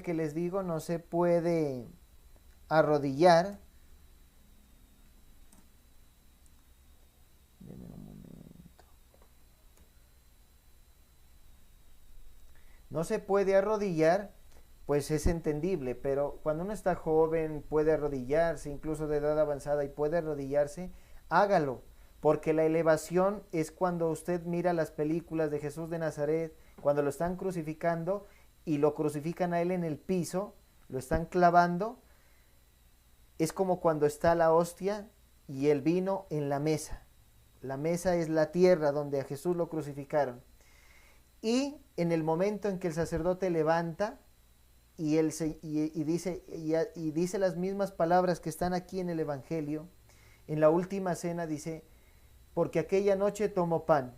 ¿qué les digo? No se puede arrodillar. Denme un momento. No se puede arrodillar, pues es entendible, pero cuando uno está joven puede arrodillarse, incluso de edad avanzada y puede arrodillarse, hágalo, porque la elevación es cuando usted mira las películas de Jesús de Nazaret, cuando lo están crucificando y lo crucifican a él en el piso, lo están clavando, es como cuando está la hostia y el vino en la mesa. La mesa es la tierra donde a Jesús lo crucificaron. Y en el momento en que el sacerdote levanta y dice las mismas palabras que están aquí en el Evangelio, en la última cena dice, porque aquella noche tomó pan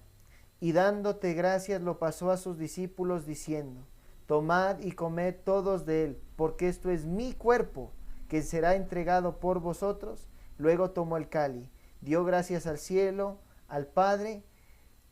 y dándote gracias lo pasó a sus discípulos diciendo, tomad y comed todos de él, porque esto es mi cuerpo que será entregado por vosotros. Luego tomó el cáliz, dio gracias al cielo, al Padre,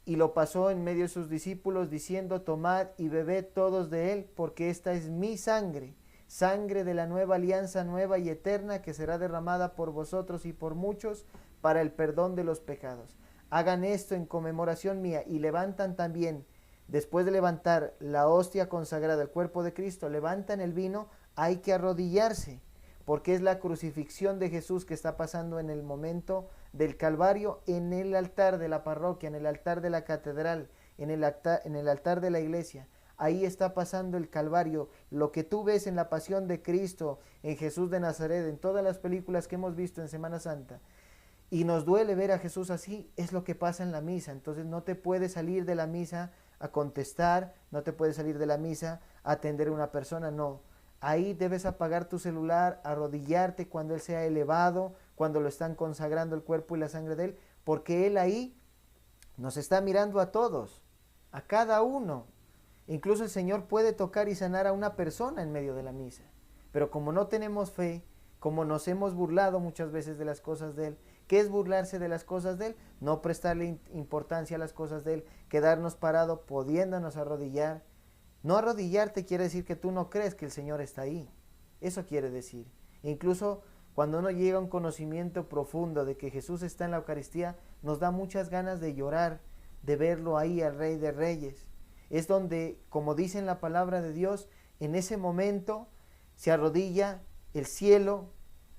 y lo pasó en medio de sus discípulos diciendo, tomad y bebed todos de él, porque esta es mi sangre, sangre de la nueva alianza nueva y eterna que será derramada por vosotros y por muchos para el perdón de los pecados. Hagan esto en conmemoración mía. Y levantan también, después de levantar la hostia consagrada, el cuerpo de Cristo, levantan el vino, hay que arrodillarse, porque es la crucifixión de Jesús que está pasando en el momento del Calvario, en el altar de la parroquia, en el altar de la catedral, en el altar de la iglesia. Ahí está pasando el Calvario. Lo que tú ves en la pasión de Cristo, en Jesús de Nazaret, en todas las películas que hemos visto en Semana Santa, y nos duele ver a Jesús así, es lo que pasa en la misa. Entonces no te puedes salir de la misa a contestar, no te puedes salir de la misa a atender a una persona, no. Ahí debes apagar tu celular, arrodillarte cuando Él sea elevado, cuando lo están consagrando el cuerpo y la sangre de Él, porque Él ahí nos está mirando a todos, a cada uno. Incluso el Señor puede tocar y sanar a una persona en medio de la misa. Pero como no tenemos fe, como nos hemos burlado muchas veces de las cosas de Él, ¿qué es burlarse de las cosas de Él? No prestarle importancia a las cosas de Él, quedarnos parados, pudiéndonos arrodillar. No arrodillarte quiere decir que tú no crees que el Señor está ahí. Eso quiere decir. Incluso cuando uno llega a un conocimiento profundo de que Jesús está en la Eucaristía, nos da muchas ganas de llorar, de verlo ahí al Rey de Reyes. Es donde, como dice en la palabra de Dios, en ese momento se arrodilla el cielo,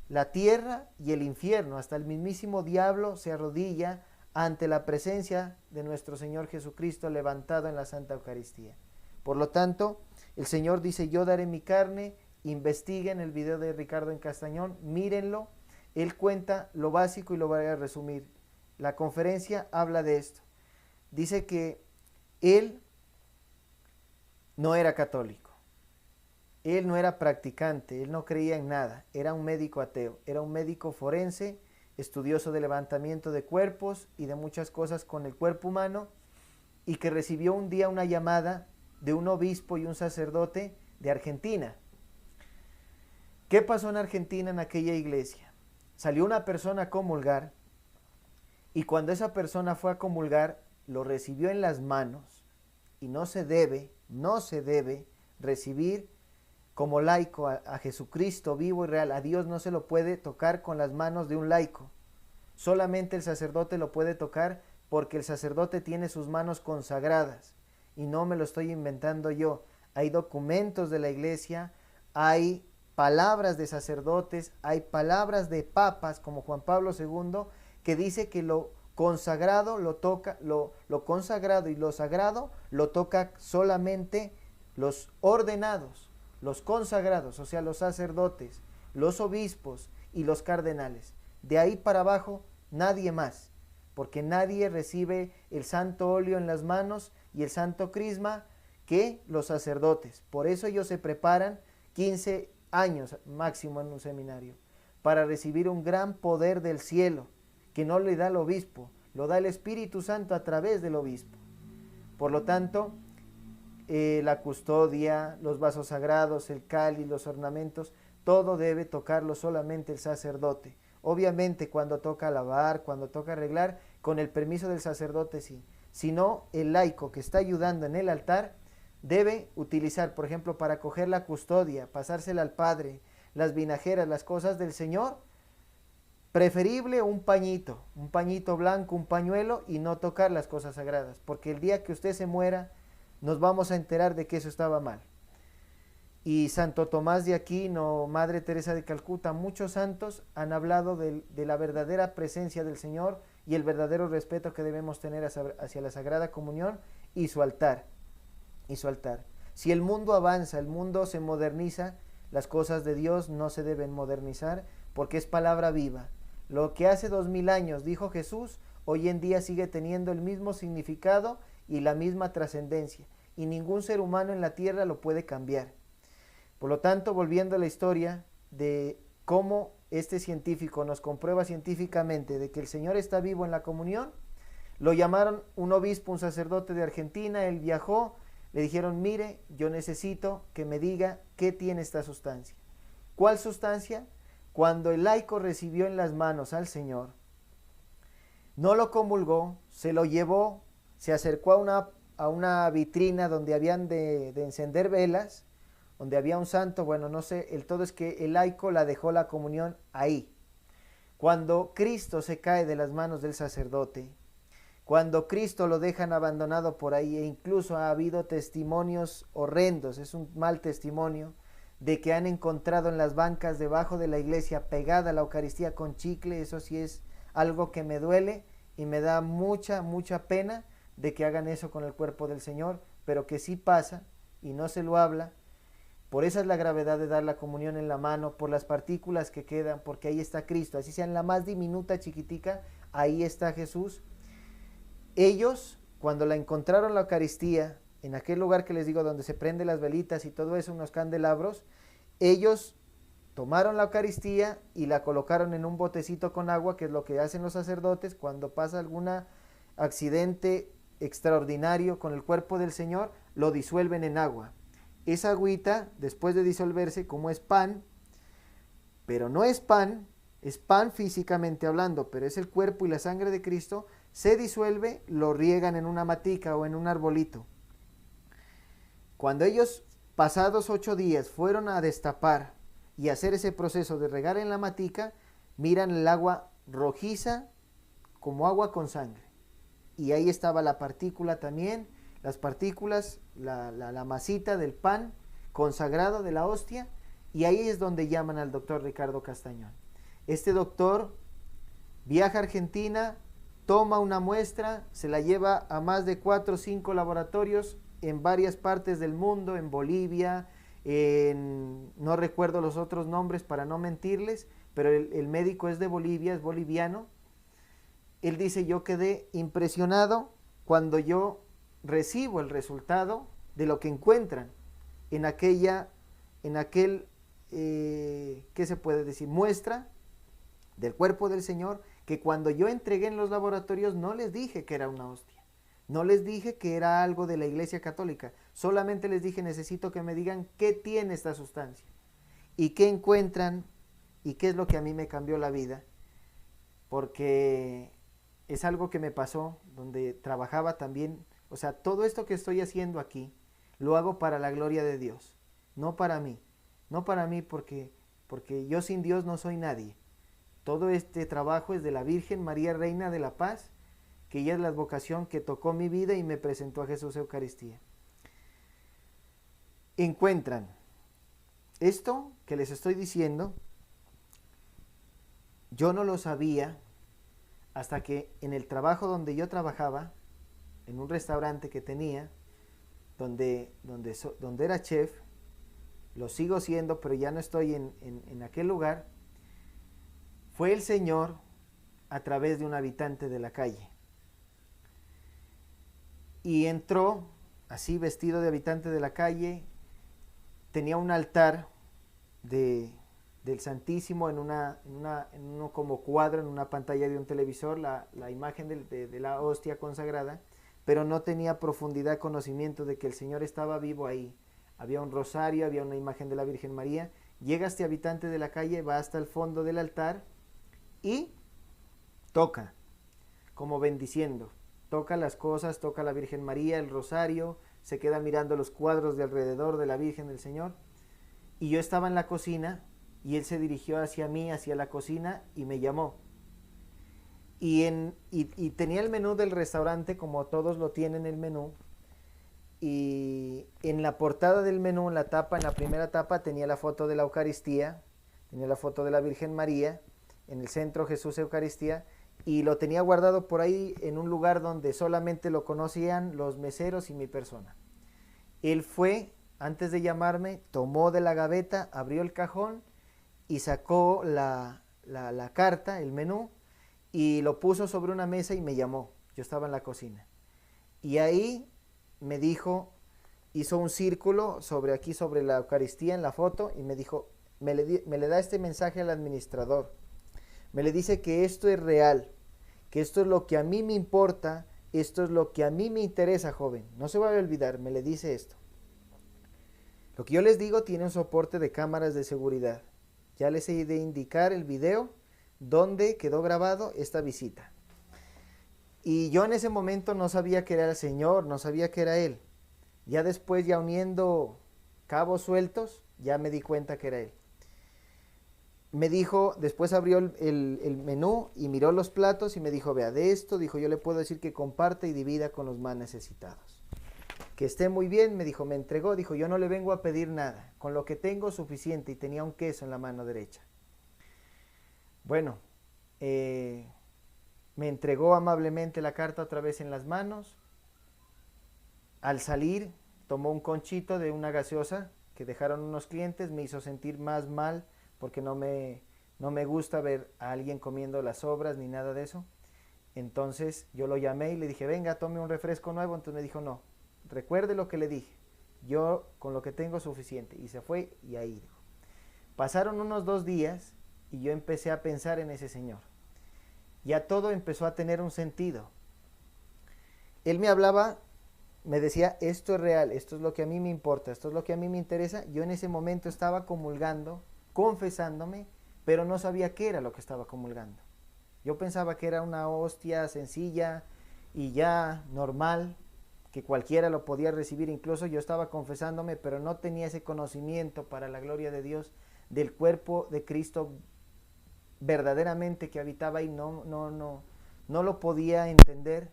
la tierra y el infierno. Hasta el mismísimo diablo se arrodilla ante la presencia de nuestro Señor Jesucristo levantado en la Santa Eucaristía. Por lo tanto, el Señor dice, yo daré mi carne. Investiguen el video de Ricardo en Castañón, mírenlo. Él cuenta lo básico y lo voy a resumir. La conferencia habla de esto. Dice que él no era católico. Él no era practicante, él no creía en nada. Era un médico ateo, era un médico forense, estudioso de levantamiento de cuerpos y de muchas cosas con el cuerpo humano, y que recibió un día una llamada de un obispo y un sacerdote de Argentina, ¿Qué pasó en Argentina en aquella iglesia? Salió una persona a comulgar y cuando esa persona fue a comulgar, lo recibió en las manos y no se debe recibir como laico a Jesucristo vivo y real. A Dios no se lo puede tocar con las manos de un laico. Solamente el sacerdote lo puede tocar porque el sacerdote tiene sus manos consagradas. Y no me lo estoy inventando yo. Hay documentos de la iglesia, hay palabras de sacerdotes, hay palabras de papas como Juan Pablo II que dice que lo consagrado lo toca, lo consagrado y lo sagrado lo toca solamente los ordenados, los consagrados, o sea, los sacerdotes, los obispos y los cardenales. De ahí para abajo, nadie más, porque nadie recibe el santo óleo en las manos y el santo crisma que los sacerdotes. Por eso ellos se preparan 15 años máximo en un seminario, para recibir un gran poder del cielo, que no le da el obispo, lo da el Espíritu Santo a través del obispo. Por lo tanto, la custodia, los vasos sagrados, el cáliz, los ornamentos, todo debe tocarlo solamente el sacerdote. Obviamente cuando toca lavar, cuando toca arreglar, con el permiso del sacerdote sí. Si no, el laico que está ayudando en el altar debe utilizar, por ejemplo, para coger la custodia, pasársela al padre, las vinajeras, las cosas del Señor, preferible un pañito blanco, un pañuelo y no tocar las cosas sagradas, porque el día que usted se muera nos vamos a enterar de que eso estaba mal. Y Santo Tomás de Aquino, Madre Teresa de Calcuta, muchos santos han hablado de la verdadera presencia del Señor y el verdadero respeto que debemos tener hacia la Sagrada Comunión y su altar. Si el mundo avanza, el mundo se moderniza, las cosas de Dios no se deben modernizar porque es palabra viva. Lo que hace 2000 años dijo Jesús, hoy en día sigue teniendo el mismo significado y la misma trascendencia, y ningún ser humano en la tierra lo puede cambiar. Por lo tanto, volviendo a la historia de cómo este científico nos comprueba científicamente de que el Señor está vivo en la comunión, lo llamaron un obispo, un sacerdote de Argentina, él viajó, le dijeron, mire, yo necesito que me diga qué tiene esta sustancia. ¿Cuál sustancia? Cuando el laico recibió en las manos al Señor, no lo comulgó, se lo llevó, se acercó a una vitrina donde habían de encender velas, donde había un santo, bueno, no sé, el todo es que el laico la dejó la comunión ahí. Cuando Cristo se cae de las manos del sacerdote, cuando Cristo lo dejan abandonado por ahí, e incluso ha habido testimonios horrendos, es un mal testimonio, de que han encontrado en las bancas debajo de la iglesia pegada la Eucaristía con chicle. Eso sí es algo que me duele y me da mucha pena de que hagan eso con el cuerpo del Señor, pero que sí pasa y no se lo habla. Por esa es la gravedad de dar la comunión en la mano, por las partículas que quedan, porque ahí está Cristo, así sea en la más diminuta chiquitica, ahí está Jesús. Ellos, cuando la encontraron la Eucaristía, en aquel lugar que les digo donde se prenden las velitas y todo eso, unos candelabros, ellos tomaron la Eucaristía y la colocaron en un botecito con agua, que es lo que hacen los sacerdotes cuando pasa algún accidente extraordinario con el cuerpo del Señor, lo disuelven en agua. Esa agüita, después de disolverse, como es pan, pero no es pan físicamente hablando, pero es el cuerpo y la sangre de Cristo, se disuelve, lo riegan en una matica o en un arbolito. Cuando ellos, pasados 8 días, fueron a destapar y hacer ese proceso de regar en la matica, miran el agua rojiza como agua con sangre. Y ahí estaba la partícula también, las partículas, la masita del pan consagrado de la hostia, y ahí es donde llaman al doctor Ricardo Castañón. Este doctor viaja a Argentina, toma una muestra, se la lleva a más de 4 o 5 laboratorios en varias partes del mundo, en Bolivia, no recuerdo los otros nombres para no mentirles, pero el médico es de Bolivia, es boliviano. Él dice, yo quedé impresionado cuando yo recibo el resultado de lo que encuentran en aquel, ¿qué se puede decir? Muestra del cuerpo del Señor, que cuando yo entregué en los laboratorios no les dije que era una hostia, no les dije que era algo de la Iglesia Católica, solamente les dije, necesito que me digan qué tiene esta sustancia. ¿Y qué encuentran? ¿Y qué es lo que a mí me cambió la vida? Porque es algo que me pasó, donde trabajaba también, o sea, todo esto que estoy haciendo aquí, lo hago para la gloria de Dios, no para mí, no para mí porque yo sin Dios no soy nadie. Todo este trabajo es de la Virgen María Reina de la Paz, que ella es la vocación que tocó mi vida y me presentó a Jesús Eucaristía. Encuentran esto que les estoy diciendo, yo no lo sabía hasta que en el trabajo donde yo trabajaba, en un restaurante que tenía, donde era chef, lo sigo siendo, pero ya no estoy en aquel lugar, fue el Señor a través de un habitante de la calle. Y entró, así vestido de habitante de la calle, tenía un altar del Santísimo en uno como cuadro, en una pantalla de un televisor, la imagen de la hostia consagrada, pero no tenía profundidad, conocimiento de que el Señor estaba vivo ahí. Había un rosario, había una imagen de la Virgen María. Llega este habitante de la calle, va hasta el fondo del altar y toca, como bendiciendo. Toca las cosas, toca la Virgen María, el rosario, se queda mirando los cuadros de alrededor de la Virgen del Señor. Y yo estaba en la cocina y él se dirigió hacia mí, hacia la cocina y me llamó. Y tenía el menú del restaurante, como todos lo tienen el menú, y en la portada del menú, en la tapa, en la primera tapa, tenía la foto de la Eucaristía, tenía la foto de la Virgen María, en el centro Jesús Eucaristía, y lo tenía guardado por ahí en un lugar donde solamente lo conocían los meseros y mi persona. Él fue, antes de llamarme, tomó de la gaveta, abrió el cajón y sacó la carta, el menú, y lo puso sobre una mesa y me llamó. Yo estaba en la cocina. Y ahí me dijo, hizo un círculo sobre la Eucaristía en la foto y me dijo, me le da este mensaje al administrador. Me le dice que esto es real, que esto es lo que a mí me importa, esto es lo que a mí me interesa, joven. No se vaya a olvidar, me le dice esto. Lo que yo les digo tiene un soporte de cámaras de seguridad. Ya les he de indicar el video donde quedó grabado esta visita. Y yo en ese momento no sabía que era el Señor, no sabía que era Él. Ya después, ya uniendo cabos sueltos, ya me di cuenta que era Él. Me dijo, después abrió el menú y miró los platos y me dijo, vea, de esto, dijo, yo le puedo decir que comparte y divida con los más necesitados. Que esté muy bien, me dijo, me entregó, dijo, yo no le vengo a pedir nada, con lo que tengo suficiente, y tenía un queso en la mano derecha. Bueno, me entregó amablemente la carta otra vez en las manos. Al salir, tomó un conchito de una gaseosa que dejaron unos clientes, me hizo sentir más mal porque no me gusta ver a alguien comiendo las sobras ni nada de eso. Entonces yo lo llamé y le dije, venga, tome un refresco nuevo. Entonces me dijo, no, recuerde lo que le dije, yo con lo que tengo es suficiente. Y se fue y ahí dijo. Pasaron unos 2 días y yo empecé a pensar en ese Señor. Ya todo empezó a tener un sentido. Él me hablaba, me decía, esto es real, esto es lo que a mí me importa, esto es lo que a mí me interesa. Yo en ese momento estaba comulgando, confesándome, pero no sabía qué era lo que estaba comulgando. Yo pensaba que era una hostia sencilla y ya normal, que cualquiera lo podía recibir. Incluso yo estaba confesándome, pero no tenía ese conocimiento para la gloria de Dios del cuerpo de Cristo verdaderamente que habitaba y no lo podía entender.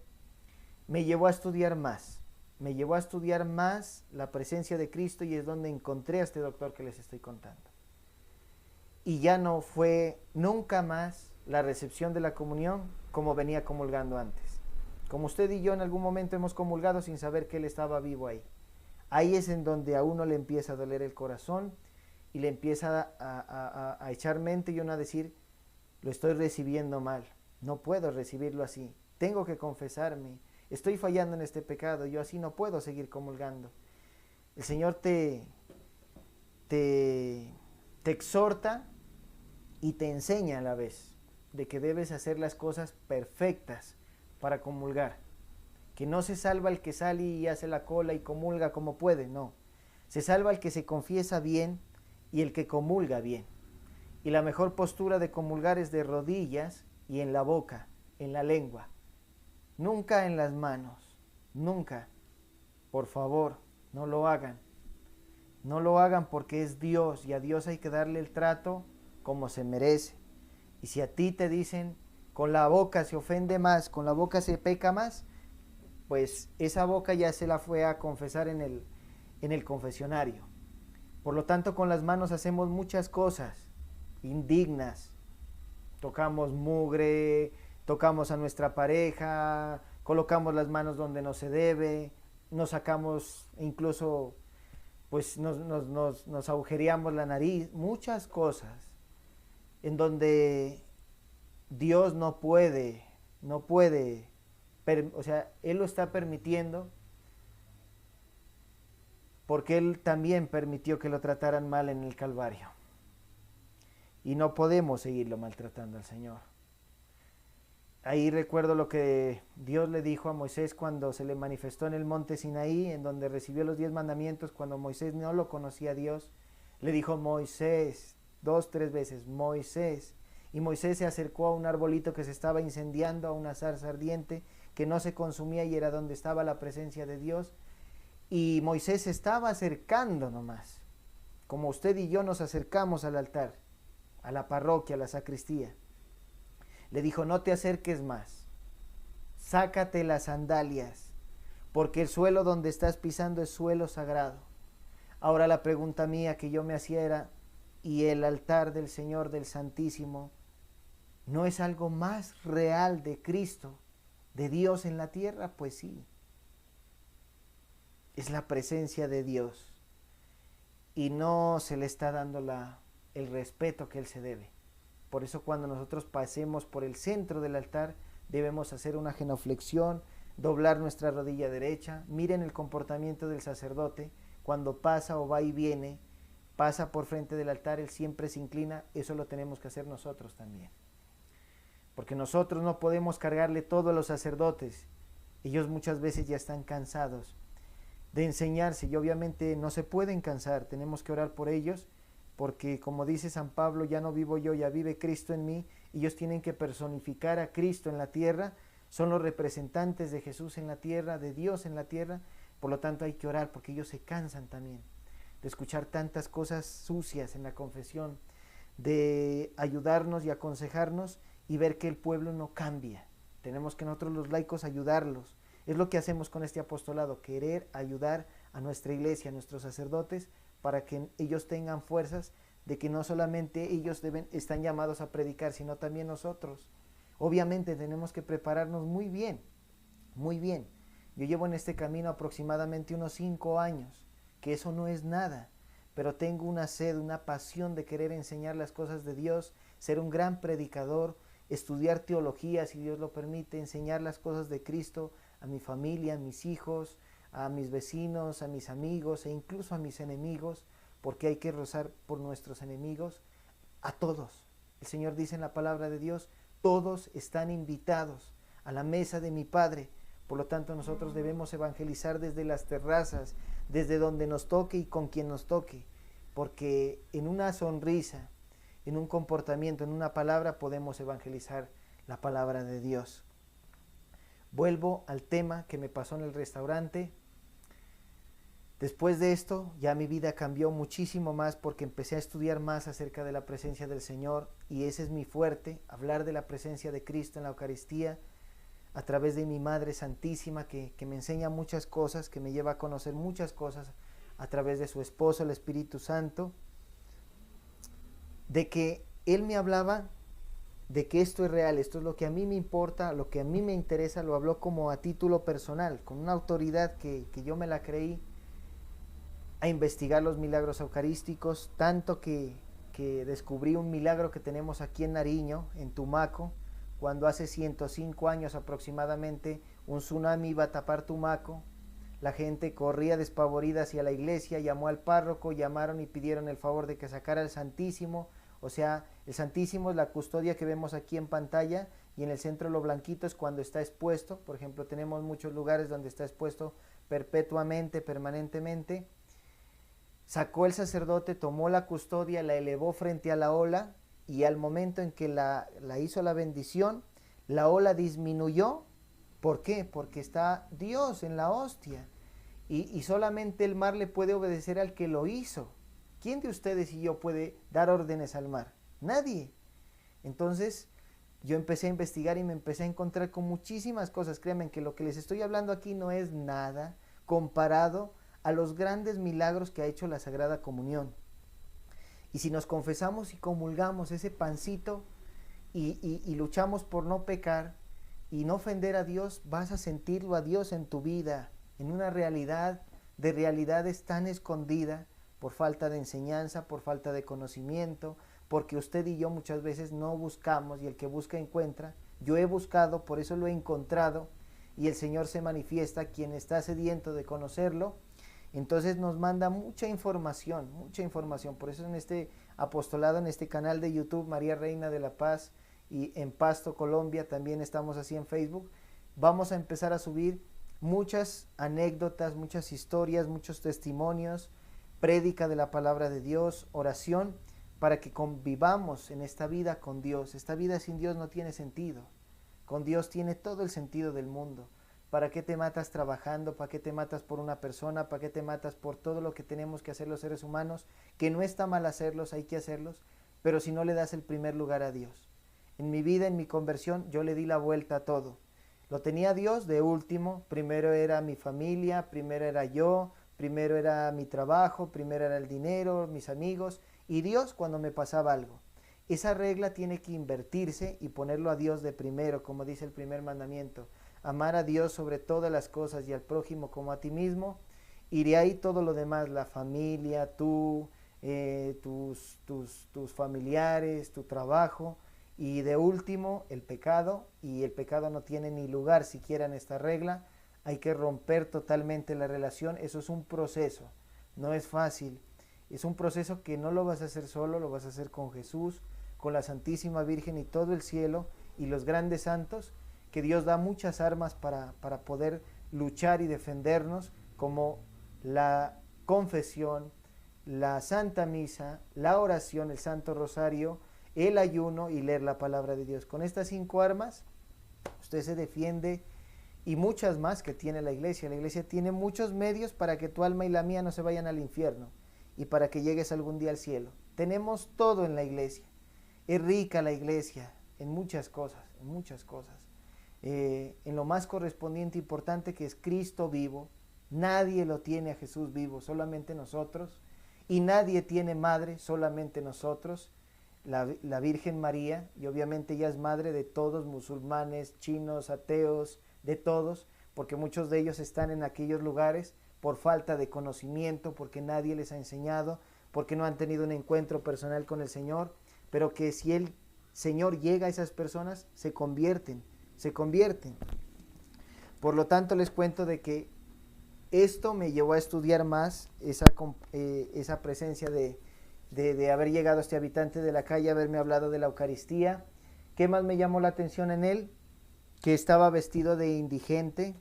Me llevó a estudiar más. Me llevó a estudiar más la presencia de Cristo y es donde encontré a este doctor que les estoy contando. Y ya no fue nunca más la recepción de la comunión como venía comulgando antes. Como usted y yo en algún momento hemos comulgado sin saber que Él estaba vivo ahí. Ahí es en donde a uno le empieza a doler el corazón y le empieza a echar mente y uno a decir, lo estoy recibiendo mal, no puedo recibirlo así, tengo que confesarme, estoy fallando en este pecado, yo así no puedo seguir comulgando. El Señor te exhorta y te enseña a la vez de que debes hacer las cosas perfectas para comulgar, que no se salva el que sale y hace la cola y comulga como puede, no, se salva el que se confiesa bien y el que comulga bien. Y la mejor postura de comulgar es de rodillas y en la boca, en la lengua. Nunca en las manos, nunca. Por favor, no lo hagan. No lo hagan porque es Dios y a Dios hay que darle el trato como se merece. Y si a ti te dicen con la boca se ofende más, con la boca se peca más, pues esa boca ya se la fue a confesar en el confesionario. Por lo tanto, con las manos hacemos muchas cosas indignas. Tocamos mugre, tocamos a nuestra pareja, colocamos las manos donde no se debe, nos sacamos, incluso pues nos agujereamos la nariz, muchas cosas en donde Dios no puede, o sea, Él lo está permitiendo porque Él también permitió que lo trataran mal en el Calvario. Y no podemos seguirlo maltratando al Señor. Ahí recuerdo lo que Dios le dijo a Moisés cuando se le manifestó en el monte Sinaí, en donde recibió los 10 mandamientos, cuando Moisés no lo conocía a Dios. Le dijo Moisés, 2, 3 veces, Moisés. Y Moisés se acercó a un arbolito que se estaba incendiando, a una zarza ardiente que no se consumía y era donde estaba la presencia de Dios. Y Moisés se estaba acercando nomás, como usted y yo nos acercamos al altar, a la parroquia, a la sacristía. Le dijo, no te acerques más, sácate las sandalias, porque el suelo donde estás pisando es suelo sagrado. Ahora la pregunta mía que yo me hacía era, ¿y el altar del Señor del Santísimo no es algo más real de Cristo, de Dios en la tierra? Pues sí, es la presencia de Dios y no se le está dando el respeto que Él se debe. Por eso cuando nosotros pasemos por el centro del altar debemos hacer una genuflexión, doblar nuestra rodilla derecha. Miren el comportamiento del sacerdote cuando pasa o va y viene, pasa por frente del altar, él siempre se inclina. Eso lo tenemos que hacer nosotros también, porque nosotros no podemos cargarle todo a los sacerdotes. Ellos muchas veces ya están cansados de enseñarse y obviamente no se pueden cansar. Tenemos que orar por ellos, porque como dice San Pablo, ya no vivo yo, ya vive Cristo en mí. Ellos tienen que personificar a Cristo en la tierra, son los representantes de Jesús en la tierra, de Dios en la tierra. Por lo tanto hay que orar, porque ellos se cansan también de escuchar tantas cosas sucias en la confesión, de ayudarnos y aconsejarnos y ver que el pueblo no cambia. Tenemos que nosotros los laicos ayudarlos. Es lo que hacemos con este apostolado, querer ayudar a nuestra iglesia, a nuestros sacerdotes, para que ellos tengan fuerzas de que no solamente ellos están llamados a predicar, sino también nosotros. Obviamente tenemos que prepararnos muy bien, muy bien. Yo llevo en este camino aproximadamente unos 5 años, que eso no es nada, pero tengo una sed, una pasión de querer enseñar las cosas de Dios, ser un gran predicador, estudiar teología, si Dios lo permite, enseñar las cosas de Cristo a mi familia, a mis hijos, a mis vecinos, a mis amigos e incluso a mis enemigos, porque hay que rezar por nuestros enemigos, a todos. El Señor dice en la palabra de Dios, todos están invitados a la mesa de mi Padre. Por lo tanto, nosotros debemos evangelizar desde las terrazas, desde donde nos toque y con quien nos toque, porque en una sonrisa, en un comportamiento, en una palabra, podemos evangelizar la palabra de Dios. Vuelvo al tema que me pasó en el restaurante. Después de esto, ya mi vida cambió muchísimo más, porque empecé a estudiar más acerca de la presencia del Señor, y ese es mi fuerte, hablar de la presencia de Cristo en la Eucaristía, a través de mi Madre Santísima, que me enseña muchas cosas, que me lleva a conocer muchas cosas, a través de su esposo, el Espíritu Santo, de que Él me hablaba de que esto es real, esto es lo que a mí me importa, lo que a mí me interesa. Lo habló como a título personal, con una autoridad que yo me la creí, a investigar los milagros eucarísticos, tanto que descubrí un milagro que tenemos aquí en Nariño, en Tumaco, cuando hace 105 años aproximadamente un tsunami iba a tapar Tumaco. La gente corría despavorida hacia la iglesia, llamó al párroco, llamaron y pidieron el favor de que sacara el Santísimo. O sea, el Santísimo es la custodia que vemos aquí en pantalla, y en el centro lo blanquito es cuando está expuesto. Por ejemplo, tenemos muchos lugares donde está expuesto perpetuamente, permanentemente. Sacó el sacerdote, tomó la custodia, la elevó frente a la ola, y al momento en que la hizo la bendición, la ola disminuyó. ¿Por qué? Porque está Dios en la hostia. Y solamente el mar le puede obedecer al que lo hizo. ¿Quién de ustedes y yo puede dar órdenes al mar? Nadie. Entonces yo empecé a investigar y me empecé a encontrar con muchísimas cosas. Créanme que lo que les estoy hablando aquí no es nada comparado a los grandes milagros que ha hecho la Sagrada Comunión. Y si nos confesamos y comulgamos ese pancito y luchamos por no pecar y no ofender a Dios, vas a sentirlo a Dios en tu vida, en una realidad de realidades tan escondida por falta de enseñanza, por falta de conocimiento, porque usted y yo muchas veces no buscamos, y el que busca encuentra. Yo he buscado, por eso lo he encontrado, y el Señor se manifiesta, quien está sediento de conocerlo. Entonces nos manda mucha información, por eso en este apostolado, en este canal de YouTube, María Reina de la Paz, y en Pasto, Colombia, también estamos así en Facebook, vamos a empezar a subir muchas anécdotas, muchas historias, muchos testimonios, prédica de la palabra de Dios, oración, para que convivamos en esta vida con Dios. Esta vida sin Dios no tiene sentido. Con Dios tiene todo el sentido del mundo. ¿Para qué te matas trabajando? ¿Para qué te matas por una persona? ¿Para qué te matas por todo lo que tenemos que hacer los seres humanos? Que no está mal hacerlos, hay que hacerlos, pero si no le das el primer lugar a Dios. En mi vida, en mi conversión, yo le di la vuelta a todo. Lo tenía Dios de último, primero era mi familia, primero era yo, primero era mi trabajo, primero era el dinero, mis amigos, y Dios cuando me pasaba algo. Esa regla tiene que invertirse y ponerlo a Dios de primero, como dice el primer mandamiento. Amar a Dios sobre todas las cosas y al prójimo como a ti mismo, y de ahí todo lo demás, la familia, tú, tus familiares, tu trabajo, y de último el pecado, y el pecado no tiene ni lugar siquiera en esta regla. Hay que romper totalmente la relación. Eso es un proceso, no es fácil, es un proceso que no lo vas a hacer solo, lo vas a hacer con Jesús, con la Santísima Virgen y todo el cielo y los grandes santos, que Dios da muchas armas para poder luchar y defendernos, como la confesión, la Santa Misa, la oración, el Santo Rosario, el ayuno y leer la palabra de Dios. Con estas 5 armas usted se defiende, y muchas más que tiene la iglesia. La iglesia tiene muchos medios para que tu alma y la mía no se vayan al infierno y para que llegues algún día al cielo. Tenemos todo en la iglesia. Es rica la iglesia en muchas cosas, en muchas cosas. En lo más correspondiente, importante, que es Cristo vivo. Nadie lo tiene a Jesús vivo, solamente nosotros. Y nadie tiene madre, solamente nosotros. La Virgen María, y obviamente ella es madre de todos, musulmanes, chinos, ateos, de todos, porque muchos de ellos están en aquellos lugares por falta de conocimiento, porque nadie les ha enseñado, porque no han tenido un encuentro personal con el Señor, pero que si el Señor llega a esas personas, se convierten. Por lo tanto, les cuento de que esto me llevó a estudiar más esa presencia de haber llegado a este habitante de la calle, haberme hablado de la Eucaristía. ¿Qué más me llamó la atención en él? Que estaba vestido de indigente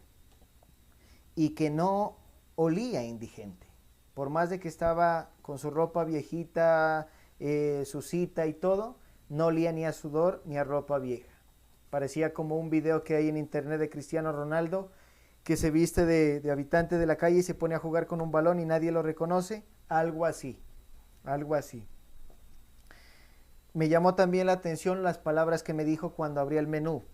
y que no olía indigente. Por más de que estaba con su ropa viejita, sucita y todo, no olía ni a sudor ni a ropa vieja. Parecía como un video que hay en internet de Cristiano Ronaldo, que se viste de habitante de la calle y se pone a jugar con un balón y nadie lo reconoce. Algo así. Me llamó también la atención las palabras que me dijo cuando abrí el menú.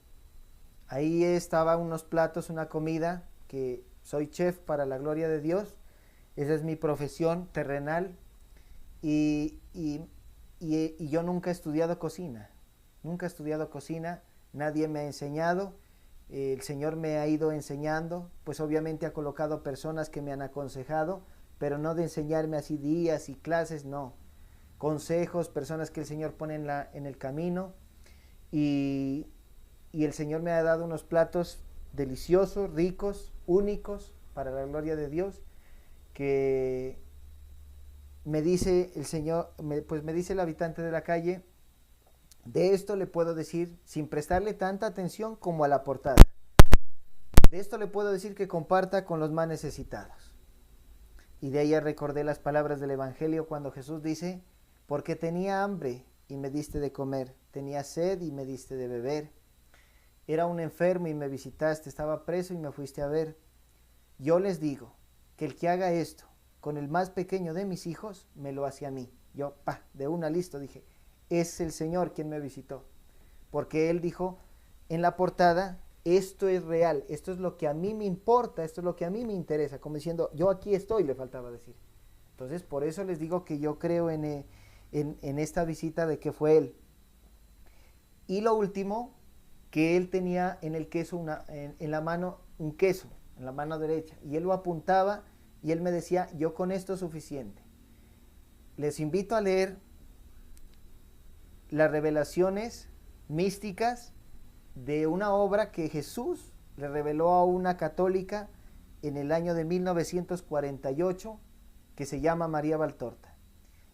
Ahí estaba unos platos, una comida, que soy chef para la gloria de Dios. Esa es mi profesión terrenal. Y yo nunca he estudiado cocina. Nadie me ha enseñado. El Señor me ha ido enseñando. Pues obviamente ha colocado personas que me han aconsejado, pero no de enseñarme así días y clases, no. Consejos, personas que el Señor pone en el camino. Y el Señor me ha dado unos platos deliciosos, ricos, únicos, para la gloria de Dios, que me dice el Señor, pues me dice el habitante de la calle, de esto le puedo decir, sin prestarle tanta atención como a la portada, de esto le puedo decir que comparta con los más necesitados. Y de ahí recordé las palabras del Evangelio cuando Jesús dice, porque tenía hambre y me diste de comer, tenía sed y me diste de beber, era un enfermo y me visitaste, estaba preso y me fuiste a ver. Yo les digo que el que haga esto con el más pequeño de mis hijos, me lo hace a mí. Yo, de una listo, dije, es el Señor quien me visitó. Porque Él dijo en la portada, esto es real, esto es lo que a mí me importa, esto es lo que a mí me interesa, como diciendo, yo aquí estoy, le faltaba decir. Entonces, por eso les digo que yo creo en esta visita de que fue Él. Y lo último, que Él tenía en el queso, en la mano, un queso, en la mano derecha, y Él lo apuntaba, y Él me decía, yo con esto es suficiente. Les invito a leer las revelaciones místicas de una obra que Jesús le reveló a una católica en el año de 1948, que se llama María Valtorta.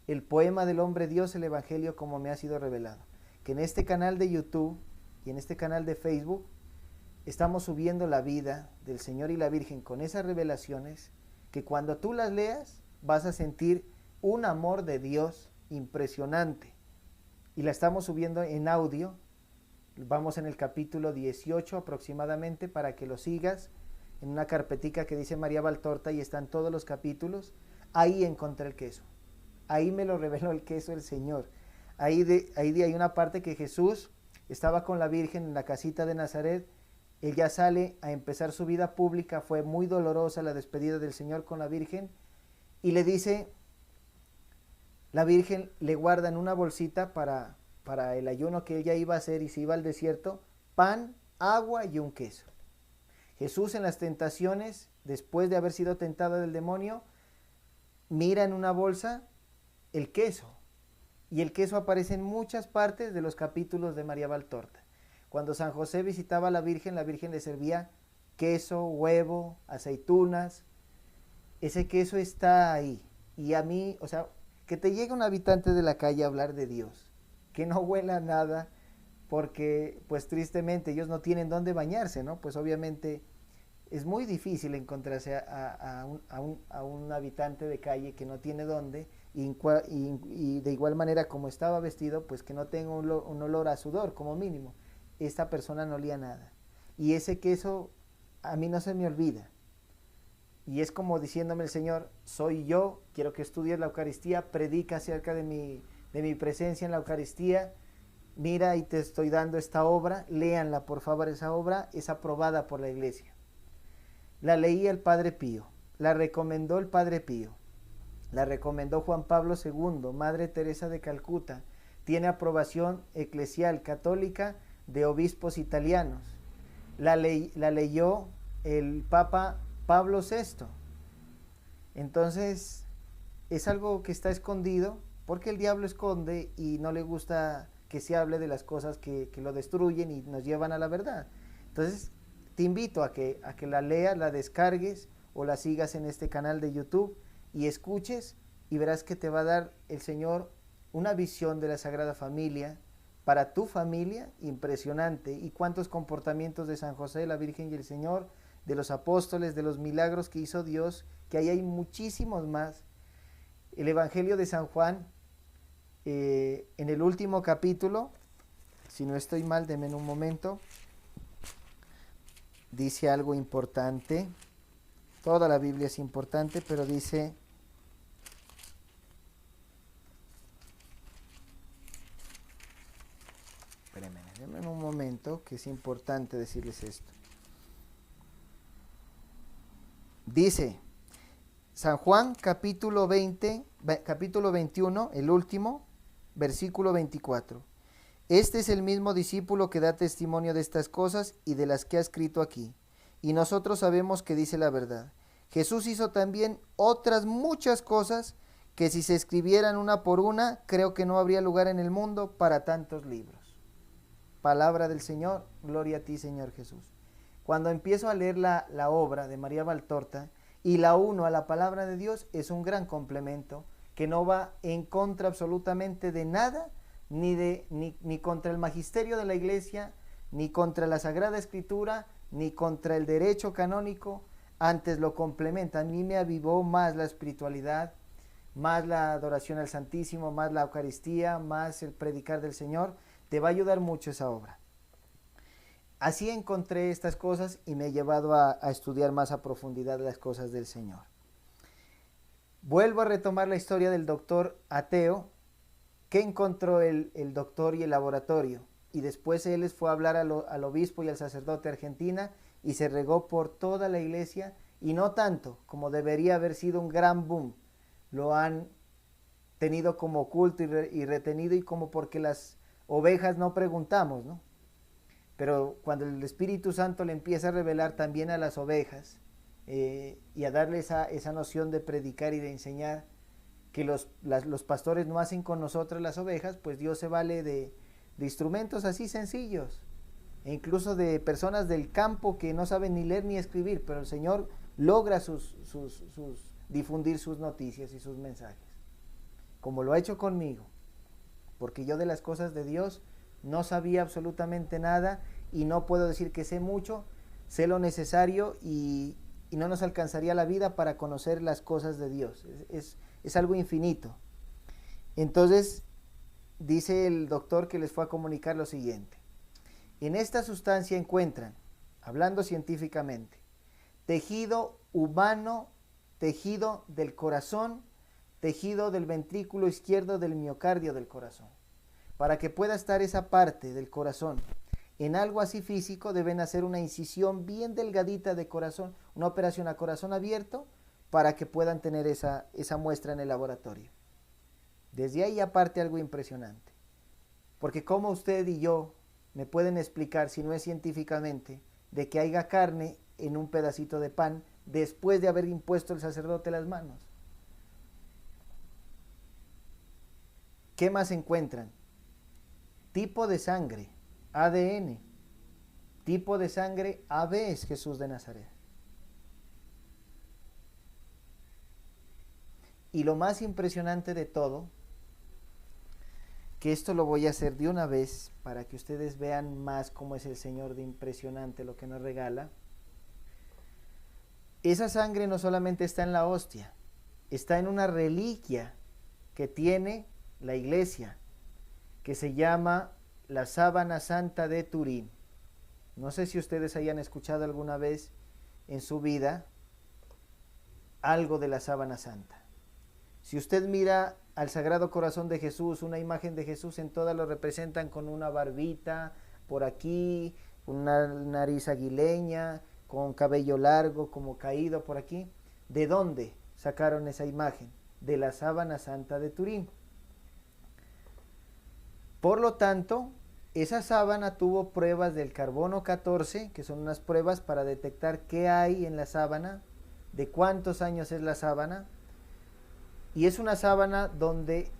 El poema del hombre Dios, el Evangelio como me ha sido revelado. Que en este canal de YouTube y en este canal de Facebook estamos subiendo la vida del Señor y la Virgen con esas revelaciones que cuando tú las leas vas a sentir un amor de Dios impresionante. Y la estamos subiendo en audio. Vamos en el capítulo 18 aproximadamente para que lo sigas en una carpetica que dice María Valtorta y están todos los capítulos. Ahí encontré el queso. Ahí me lo reveló el queso el Señor. Ahí hay una parte que Jesús estaba con la Virgen en la casita de Nazaret. Él ya sale a empezar su vida pública. Fue muy dolorosa la despedida del Señor con la Virgen. Y le dice, la Virgen le guarda en una bolsita para el ayuno que ella iba a hacer y se iba al desierto, pan, agua y un queso. Jesús en las tentaciones, después de haber sido tentado del demonio, mira en una bolsa el queso. Y el queso aparece en muchas partes de los capítulos de María Valtorta. Cuando San José visitaba a la Virgen le servía queso, huevo, aceitunas. Ese queso está ahí. Y a mí, o sea, que te llegue un habitante de la calle a hablar de Dios, que no huela nada, porque pues tristemente ellos no tienen dónde bañarse, ¿no? Pues obviamente es muy difícil encontrarse a un habitante de calle que no tiene dónde, y de igual manera como estaba vestido, pues que no tenga un olor a sudor como mínimo. Esta persona no olía nada. Y ese queso a mí no se me olvida. Y es como diciéndome el Señor, soy yo, quiero que estudies la Eucaristía, predica acerca de mi presencia en la Eucaristía, mira y te estoy dando esta obra, léanla por favor, esa obra es aprobada por la Iglesia. La leía el Padre Pío, la recomendó el Padre Pío, la recomendó Juan Pablo II, Madre Teresa de Calcuta, tiene aprobación eclesial católica de obispos italianos, la leyó el Papa Pablo VI. Entonces es algo que está escondido porque el diablo esconde y no le gusta que se hable de las cosas que lo destruyen y nos llevan a la verdad. Entonces te invito a que la leas, la descargues o la sigas en este canal de YouTube y escuches y verás que te va a dar el Señor una visión de la Sagrada Familia para tu familia impresionante. Y cuántos comportamientos de San José, la Virgen y el Señor, de los apóstoles, de los milagros que hizo Dios, que ahí hay muchísimos más. El Evangelio de San Juan, en el último capítulo, si no estoy mal, denme un momento, dice algo importante. Toda la Biblia es importante, pero dice, espérenme, denme un momento, que es importante decirles esto. Dice San Juan capítulo 21, el último, versículo 24. Este es el mismo discípulo que da testimonio de estas cosas y de las que ha escrito aquí. Y nosotros sabemos que dice la verdad. Jesús hizo también otras muchas cosas que si se escribieran una por una, creo que no habría lugar en el mundo para tantos libros. Palabra del Señor, gloria a ti, Señor Jesús. Cuando empiezo a leer la obra de María Valtorta y la uno a la palabra de Dios, es un gran complemento que no va en contra absolutamente de nada, ni contra el magisterio de la Iglesia, ni contra la Sagrada Escritura, ni contra el derecho canónico. antes lo complementa. A mí me avivó más la espiritualidad, más la adoración al Santísimo, más la Eucaristía, más el predicar del Señor. Te va a ayudar mucho esa obra. Así encontré estas cosas y me he llevado a estudiar más a profundidad las cosas del Señor. Vuelvo a retomar la historia del doctor ateo. ¿Qué encontró el doctor y el laboratorio? Y después él fue a hablar al obispo y al sacerdote argentina y se regó por toda la iglesia, y no tanto como debería haber sido un gran boom. Lo han tenido como oculto y retenido, y como porque las ovejas no preguntamos, ¿no? Pero cuando el Espíritu Santo le empieza a revelar también a las ovejas y a darle esa noción de predicar y de enseñar, que los pastores no hacen con nosotros las ovejas, pues Dios se vale de instrumentos así sencillos, e incluso de personas del campo que no saben ni leer ni escribir, pero el Señor logra difundir sus noticias y sus mensajes, como lo ha hecho conmigo, porque yo de las cosas de Dios no sabía absolutamente nada, y no puedo decir que sé mucho, sé lo necesario, y no nos alcanzaría la vida para conocer las cosas de Dios. Es algo infinito. Entonces, dice el doctor que les fue a comunicar lo siguiente: en esta sustancia encuentran, hablando científicamente, tejido humano, tejido del corazón, tejido del ventrículo izquierdo del miocardio del corazón. Para que pueda estar esa parte del corazón en algo así físico, deben hacer una incisión bien delgadita de corazón, una operación a corazón abierto, para que puedan tener esa muestra en el laboratorio. Desde ahí aparte algo impresionante, porque como usted y yo me pueden explicar, si no es científicamente, de que haya carne en un pedacito de pan después de haber impuesto el sacerdote las manos? ¿Qué más encuentran? Tipo de sangre, ADN. Tipo de sangre, AB, es Jesús de Nazaret. Y lo más impresionante de todo, que esto lo voy a hacer de una vez para que ustedes vean más cómo es el Señor de impresionante lo que nos regala. Esa sangre no solamente está en la hostia, está en una reliquia que tiene la iglesia, que se llama la sábana santa de Turín. No sé si ustedes hayan escuchado alguna vez en su vida algo de la sábana santa. Si usted mira al Sagrado Corazón de Jesús, una imagen de Jesús, en todas lo representan con una barbita por aquí, una nariz aguileña, con cabello largo como caído por aquí. ¿De dónde sacaron esa imagen? De la sábana santa de Turín. Por lo tanto, esa sábana tuvo pruebas del carbono 14, que son unas pruebas para detectar qué hay en la sábana, de cuántos años es la sábana. Y es una sábana donde,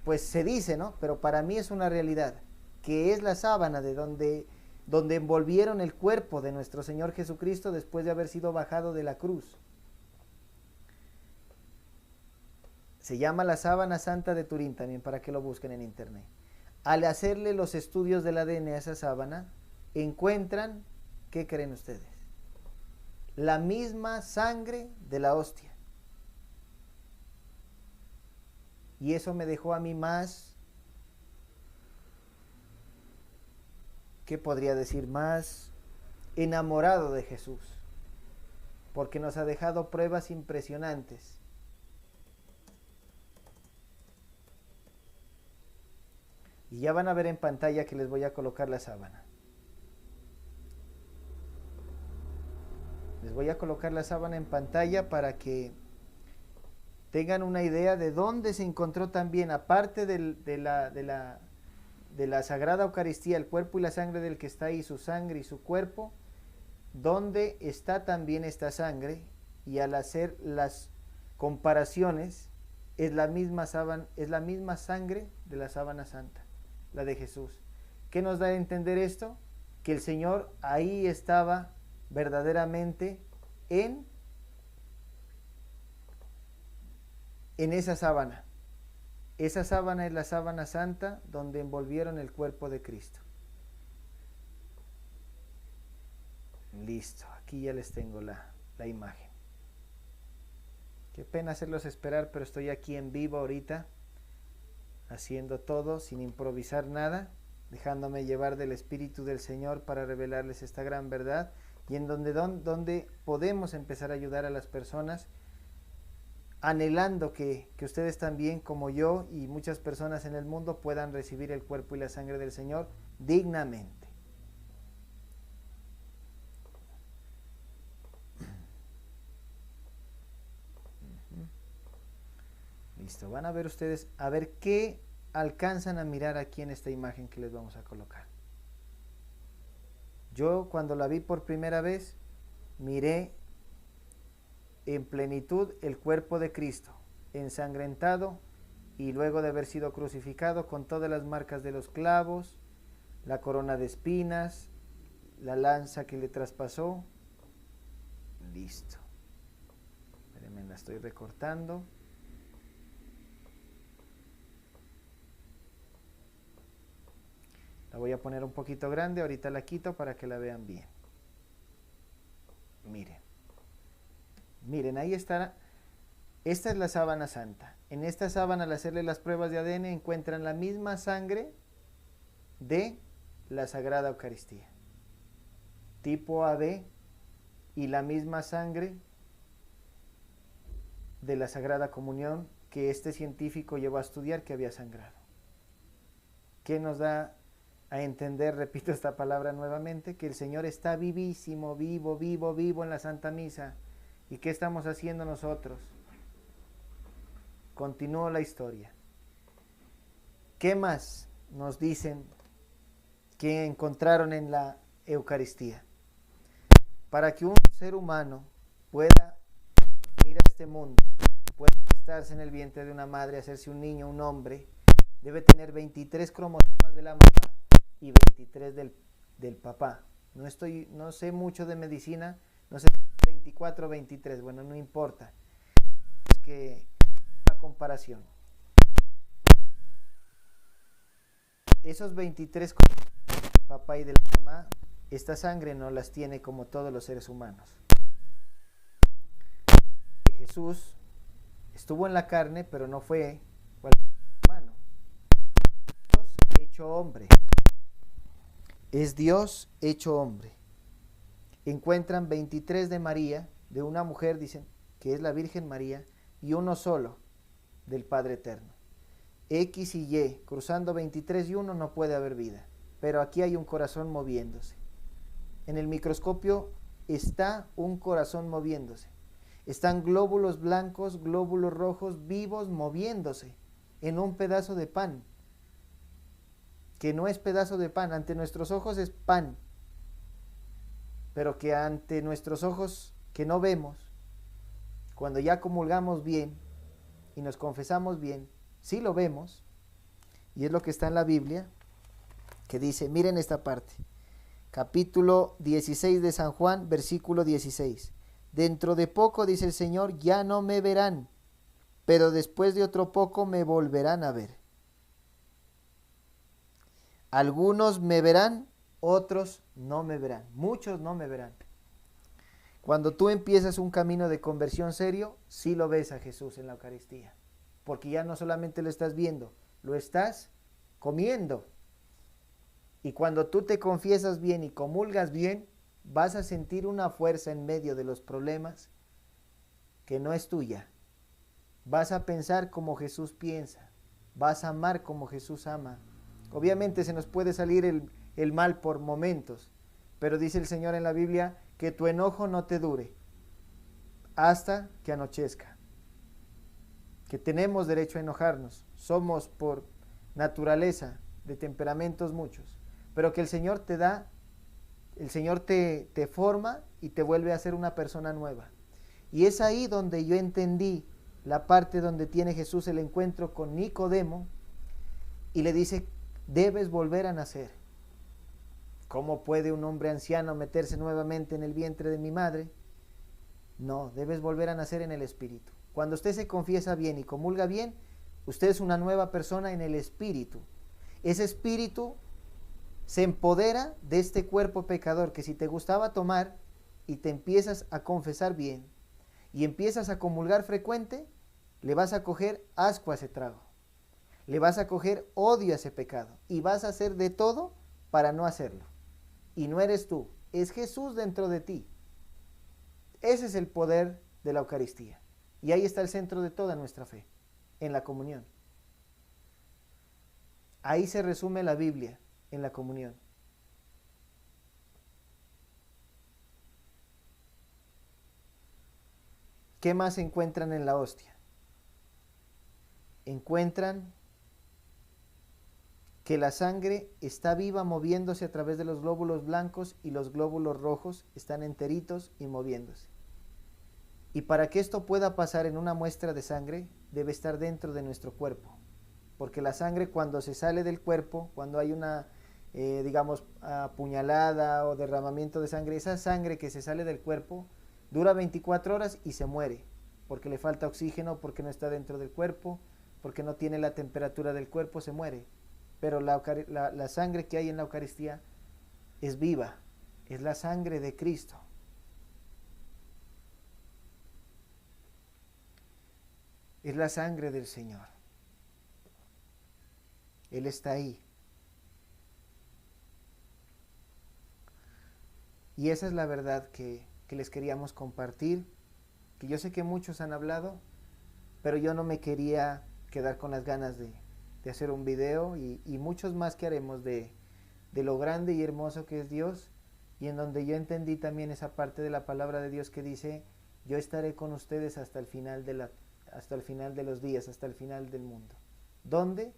pues se dice, ¿no? Pero para mí es una realidad, que es la sábana de donde envolvieron el cuerpo de nuestro Señor Jesucristo después de haber sido bajado de la cruz. Se llama la sábana santa de Turín también, para que lo busquen en internet. Al hacerle los estudios del ADN a esa sábana, encuentran, ¿qué creen ustedes? La misma sangre de la hostia. Y eso me dejó a mí más, ¿qué podría decir? Más enamorado de Jesús, porque nos ha dejado pruebas impresionantes. Y ya van a ver en pantalla que les voy a colocar la sábana. Les voy a colocar la sábana en pantalla para que tengan una idea de dónde se encontró también, aparte de la Sagrada Eucaristía, el cuerpo y la sangre del que está ahí, su sangre y su cuerpo, dónde está también esta sangre. Y al hacer las comparaciones, es la misma sangre de la sábana santa, la de Jesús. ¿Qué nos da a entender esto? Que el Señor ahí estaba verdaderamente en esa sábana. Esa sábana es la sábana santa donde envolvieron el cuerpo de Cristo. Listo, aquí ya les tengo la la imagen. Qué pena hacerlos esperar, pero estoy aquí en vivo ahorita, haciendo todo sin improvisar nada, dejándome llevar del Espíritu del Señor para revelarles esta gran verdad, y en donde podemos empezar a ayudar a las personas, anhelando que ustedes también, como yo y muchas personas en el mundo, puedan recibir el cuerpo y la sangre del Señor dignamente. Listo, van a ver ustedes, a ver qué alcanzan a mirar aquí en esta imagen que les vamos a colocar. Yo cuando la vi por primera vez, miré en plenitud el cuerpo de Cristo, ensangrentado y luego de haber sido crucificado con todas las marcas de los clavos, la corona de espinas, la lanza que le traspasó. Listo. Espérenme, la estoy recortando. La voy a poner un poquito grande, ahorita la quito para que la vean bien. Miren, ahí está. Esta es la sábana santa. En esta sábana, al hacerle las pruebas de ADN, encuentran la misma sangre de la Sagrada Eucaristía, tipo AB, y la misma sangre de la Sagrada Comunión que este científico llevó a estudiar que había sangrado. ¿Qué nos da a entender, repito esta palabra nuevamente, que el Señor está vivísimo, vivo en la Santa Misa? ¿Y qué estamos haciendo nosotros? Continúo la historia. ¿Qué más nos dicen que encontraron en la Eucaristía? Para que un ser humano pueda venir a este mundo, pueda estarse en el vientre de una madre, hacerse un niño, un hombre, debe tener 23 cromosomas de la mamá y 23 del papá. No sé mucho de medicina, no sé 24 o 23, bueno, no importa. Es que una comparación. Esos 23 cromosomas del papá y de la mamá, esta sangre no las tiene como todos los seres humanos. Jesús estuvo en la carne, pero no fue cualquier humano. Dios hecho hombre. Es Dios hecho hombre. Encuentran 23 de María, de una mujer, dicen que es la Virgen María, y uno solo del Padre Eterno. X y Y, cruzando 23 y 1 no puede haber vida, pero aquí hay un corazón moviéndose. En el microscopio está un corazón moviéndose. Están glóbulos blancos, glóbulos rojos vivos moviéndose en un pedazo de pan, que no es pedazo de pan, ante nuestros ojos es pan, pero que ante nuestros ojos que no vemos, cuando ya comulgamos bien y nos confesamos bien, sí lo vemos, y es lo que está en la Biblia, que dice, miren esta parte, capítulo 16 de San Juan, versículo 16, dentro de poco, dice el Señor, ya no me verán, pero después de otro poco me volverán a ver. Algunos me verán, otros no me verán, muchos no me verán. Cuando tú empiezas un camino de conversión serio, sí lo ves a Jesús en la Eucaristía, porque ya no solamente lo estás viendo, lo estás comiendo. Y cuando tú te confiesas bien y comulgas bien, vas a sentir una fuerza en medio de los problemas que no es tuya. Vas a pensar como Jesús piensa, vas a amar como Jesús ama. Obviamente se nos puede salir el mal por momentos, pero dice el Señor en la Biblia que tu enojo no te dure hasta que anochezca. Que tenemos derecho a enojarnos, somos por naturaleza de temperamentos muchos, pero que el Señor te da, el Señor te forma y te vuelve a ser una persona nueva. Y es ahí donde yo entendí la parte donde tiene Jesús el encuentro con Nicodemo y le dice, debes volver a nacer. ¿Cómo puede un hombre anciano meterse nuevamente en el vientre de mi madre? No, debes volver a nacer en el Espíritu. Cuando usted se confiesa bien y comulga bien, usted es una nueva persona en el Espíritu. Ese Espíritu se empodera de este cuerpo pecador que si te gustaba tomar y te empiezas a confesar bien y empiezas a comulgar frecuente, le vas a coger asco a ese trago, le vas a coger odio a ese pecado y vas a hacer de todo para no hacerlo. Y no eres tú, es Jesús dentro de ti. Ese es el poder de la Eucaristía. Y ahí está el centro de toda nuestra fe, en la comunión. Ahí se resume la Biblia, en la comunión. ¿Qué más encuentran en la hostia? Encuentran que la sangre está viva moviéndose a través de los glóbulos blancos y los glóbulos rojos están enteritos y moviéndose. Y para que esto pueda pasar en una muestra de sangre, debe estar dentro de nuestro cuerpo. Porque la sangre cuando se sale del cuerpo, cuando hay una, digamos, puñalada o derramamiento de sangre, esa sangre que se sale del cuerpo dura 24 horas y se muere. Porque le falta oxígeno, porque no está dentro del cuerpo, porque no tiene la temperatura del cuerpo, se muere. Pero la sangre que hay en la Eucaristía es viva, es la sangre de Cristo. Es la sangre del Señor. Él está ahí. Y esa es la verdad que les queríamos compartir, que yo sé que muchos han hablado, pero yo no me quería quedar con las ganas de hacer un video y muchos más que haremos de lo grande y hermoso que es Dios, y en donde yo entendí también esa parte de la palabra de Dios que dice, yo estaré con ustedes hasta el final de los días, hasta el final del mundo. ¿Dónde?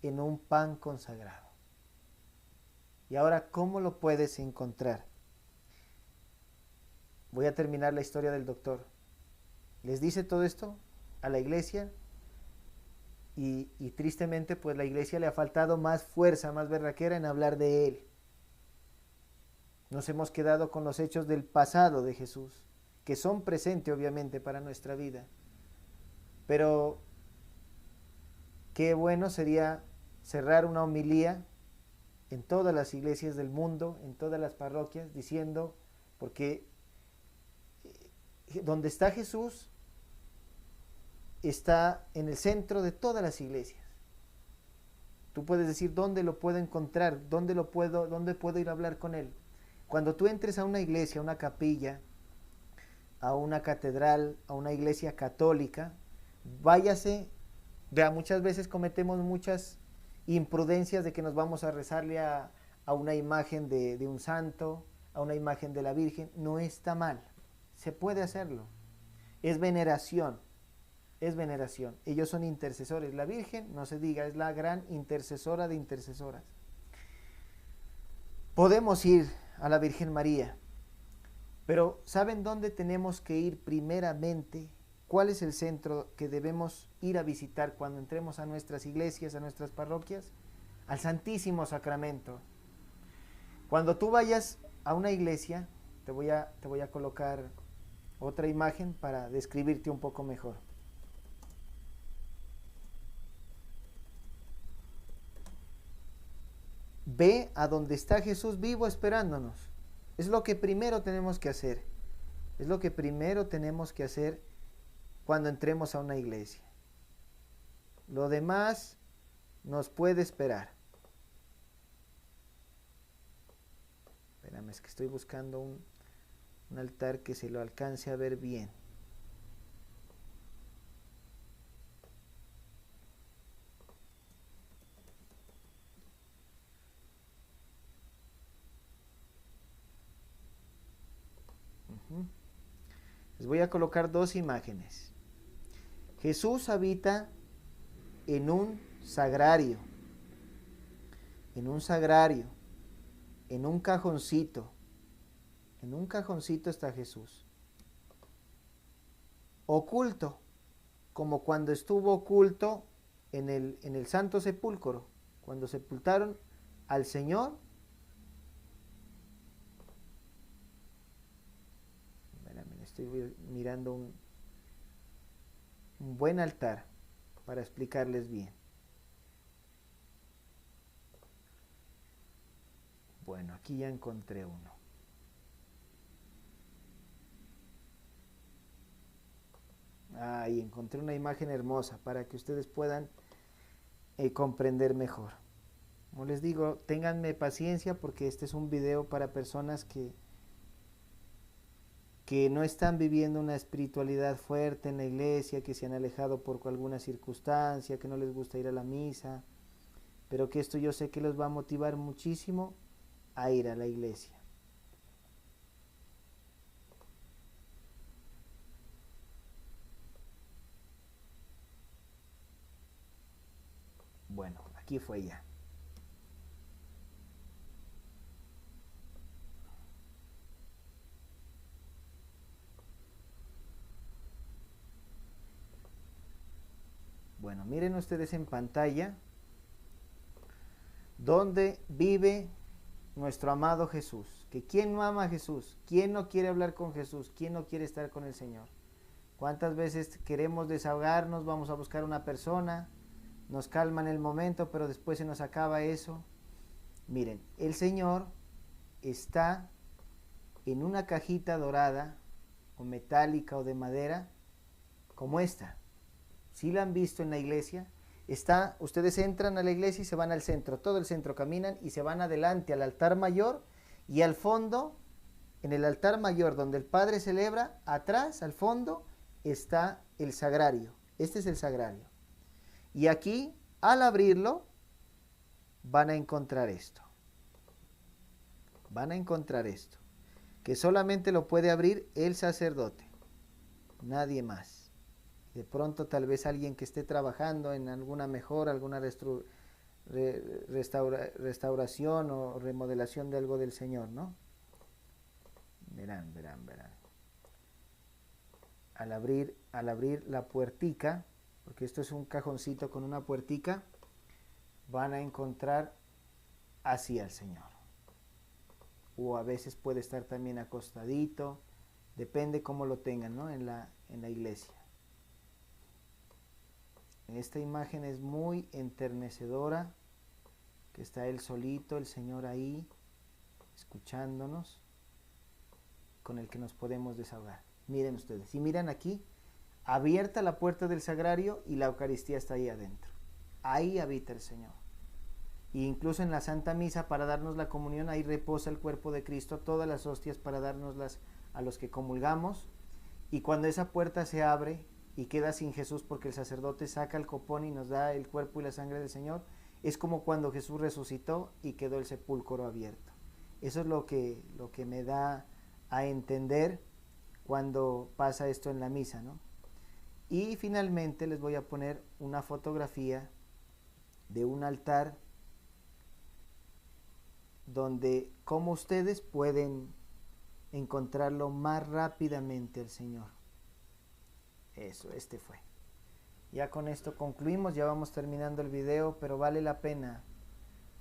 En un pan consagrado. Y ahora, ¿cómo lo puedes encontrar? Voy a terminar la historia del doctor. Les dice todo esto a la iglesia y tristemente pues la iglesia le ha faltado más fuerza, más berraquera en hablar de él. Nos hemos quedado con los hechos del pasado de Jesús, que son presentes obviamente para nuestra vida. Pero qué bueno sería cerrar una homilía en todas las iglesias del mundo, en todas las parroquias, diciendo, porque donde está Jesús está en el centro de todas las iglesias. Tú puedes decir, ¿dónde lo puedo encontrar? ¿Dónde puedo ir a hablar con él? Cuando tú entres a una iglesia, a una capilla, a una catedral, a una iglesia católica, váyase, muchas veces cometemos muchas imprudencias de que nos vamos a rezarle a una imagen de un santo, a una imagen de la Virgen. No está mal, se puede hacerlo. Es veneración. Ellos son intercesores. La Virgen, no se diga, es la gran intercesora de intercesoras. Podemos ir a la Virgen María, pero ¿saben dónde tenemos que ir primeramente? ¿Cuál es el centro que debemos ir a visitar cuando entremos a nuestras iglesias, a nuestras parroquias? Al Santísimo Sacramento. Cuando tú vayas a una iglesia, te voy a colocar otra imagen para describirte un poco mejor. Ve a donde está Jesús vivo esperándonos. Es lo que primero tenemos que hacer. Es lo que primero tenemos que hacer cuando entremos a una iglesia. Lo demás nos puede esperar. Espérame, es que estoy buscando un altar que se lo alcance a ver bien. Les voy a colocar dos imágenes. Jesús habita en un sagrario, en un cajoncito. En un cajoncito está Jesús. Oculto, como cuando estuvo oculto en el Santo Sepulcro, cuando sepultaron al Señor. Estoy mirando un buen altar para explicarles bien. Bueno, aquí ya encontré uno. Ahí encontré una imagen hermosa para que ustedes puedan comprender mejor. Como les digo, ténganme paciencia porque este es un video para personas que no están viviendo una espiritualidad fuerte en la iglesia, que se han alejado por alguna circunstancia, que no les gusta ir a la misa, pero que esto yo sé que los va a motivar muchísimo a ir a la iglesia. Bueno, aquí fue ya. Bueno, miren ustedes en pantalla donde vive nuestro amado Jesús. Que ¿quién no ama a Jesús? ¿Quién no quiere hablar con Jesús? ¿Quién no quiere estar con el Señor? ¿Cuántas veces queremos desahogarnos? Vamos a buscar una persona, nos calma en el momento, pero después se nos acaba eso. Miren, el Señor está en una cajita dorada o metálica o de madera como esta. Si la han visto en la iglesia, ustedes entran a la iglesia y se van al centro, todo el centro caminan y se van adelante al altar mayor, y al fondo, en el altar mayor donde el Padre celebra, atrás, al fondo, está el sagrario. Este es el sagrario. Y aquí, al abrirlo, van a encontrar esto. Van a encontrar esto, que solamente lo puede abrir el sacerdote, nadie más. De pronto tal vez alguien que esté trabajando en alguna mejora, alguna restauración o remodelación de algo del Señor, ¿no? Verán. Al abrir la puertica, porque esto es un cajoncito con una puertica, van a encontrar así al Señor. O a veces puede estar también acostadito, depende cómo lo tengan, ¿no? en la iglesia. Esta imagen es muy enternecedora, que está él solito, el Señor ahí, escuchándonos, con el que nos podemos desahogar. Miren ustedes, y miran aquí, abierta la puerta del sagrario y la Eucaristía está ahí adentro. Ahí habita el Señor. Y incluso en la Santa Misa, para darnos la comunión, ahí reposa el cuerpo de Cristo, todas las hostias para dárnoslas a los que comulgamos. Y cuando esa puerta se abre y queda sin Jesús, porque el sacerdote saca el copón y nos da el cuerpo y la sangre del Señor, es como cuando Jesús resucitó y quedó el sepulcro abierto. Eso es lo que me da a entender cuando pasa esto en la misa, ¿no? Y finalmente les voy a poner una fotografía de un altar donde como ustedes pueden encontrarlo más rápidamente el Señor. Eso, este fue. Ya con esto concluimos, ya vamos terminando el video, pero vale la pena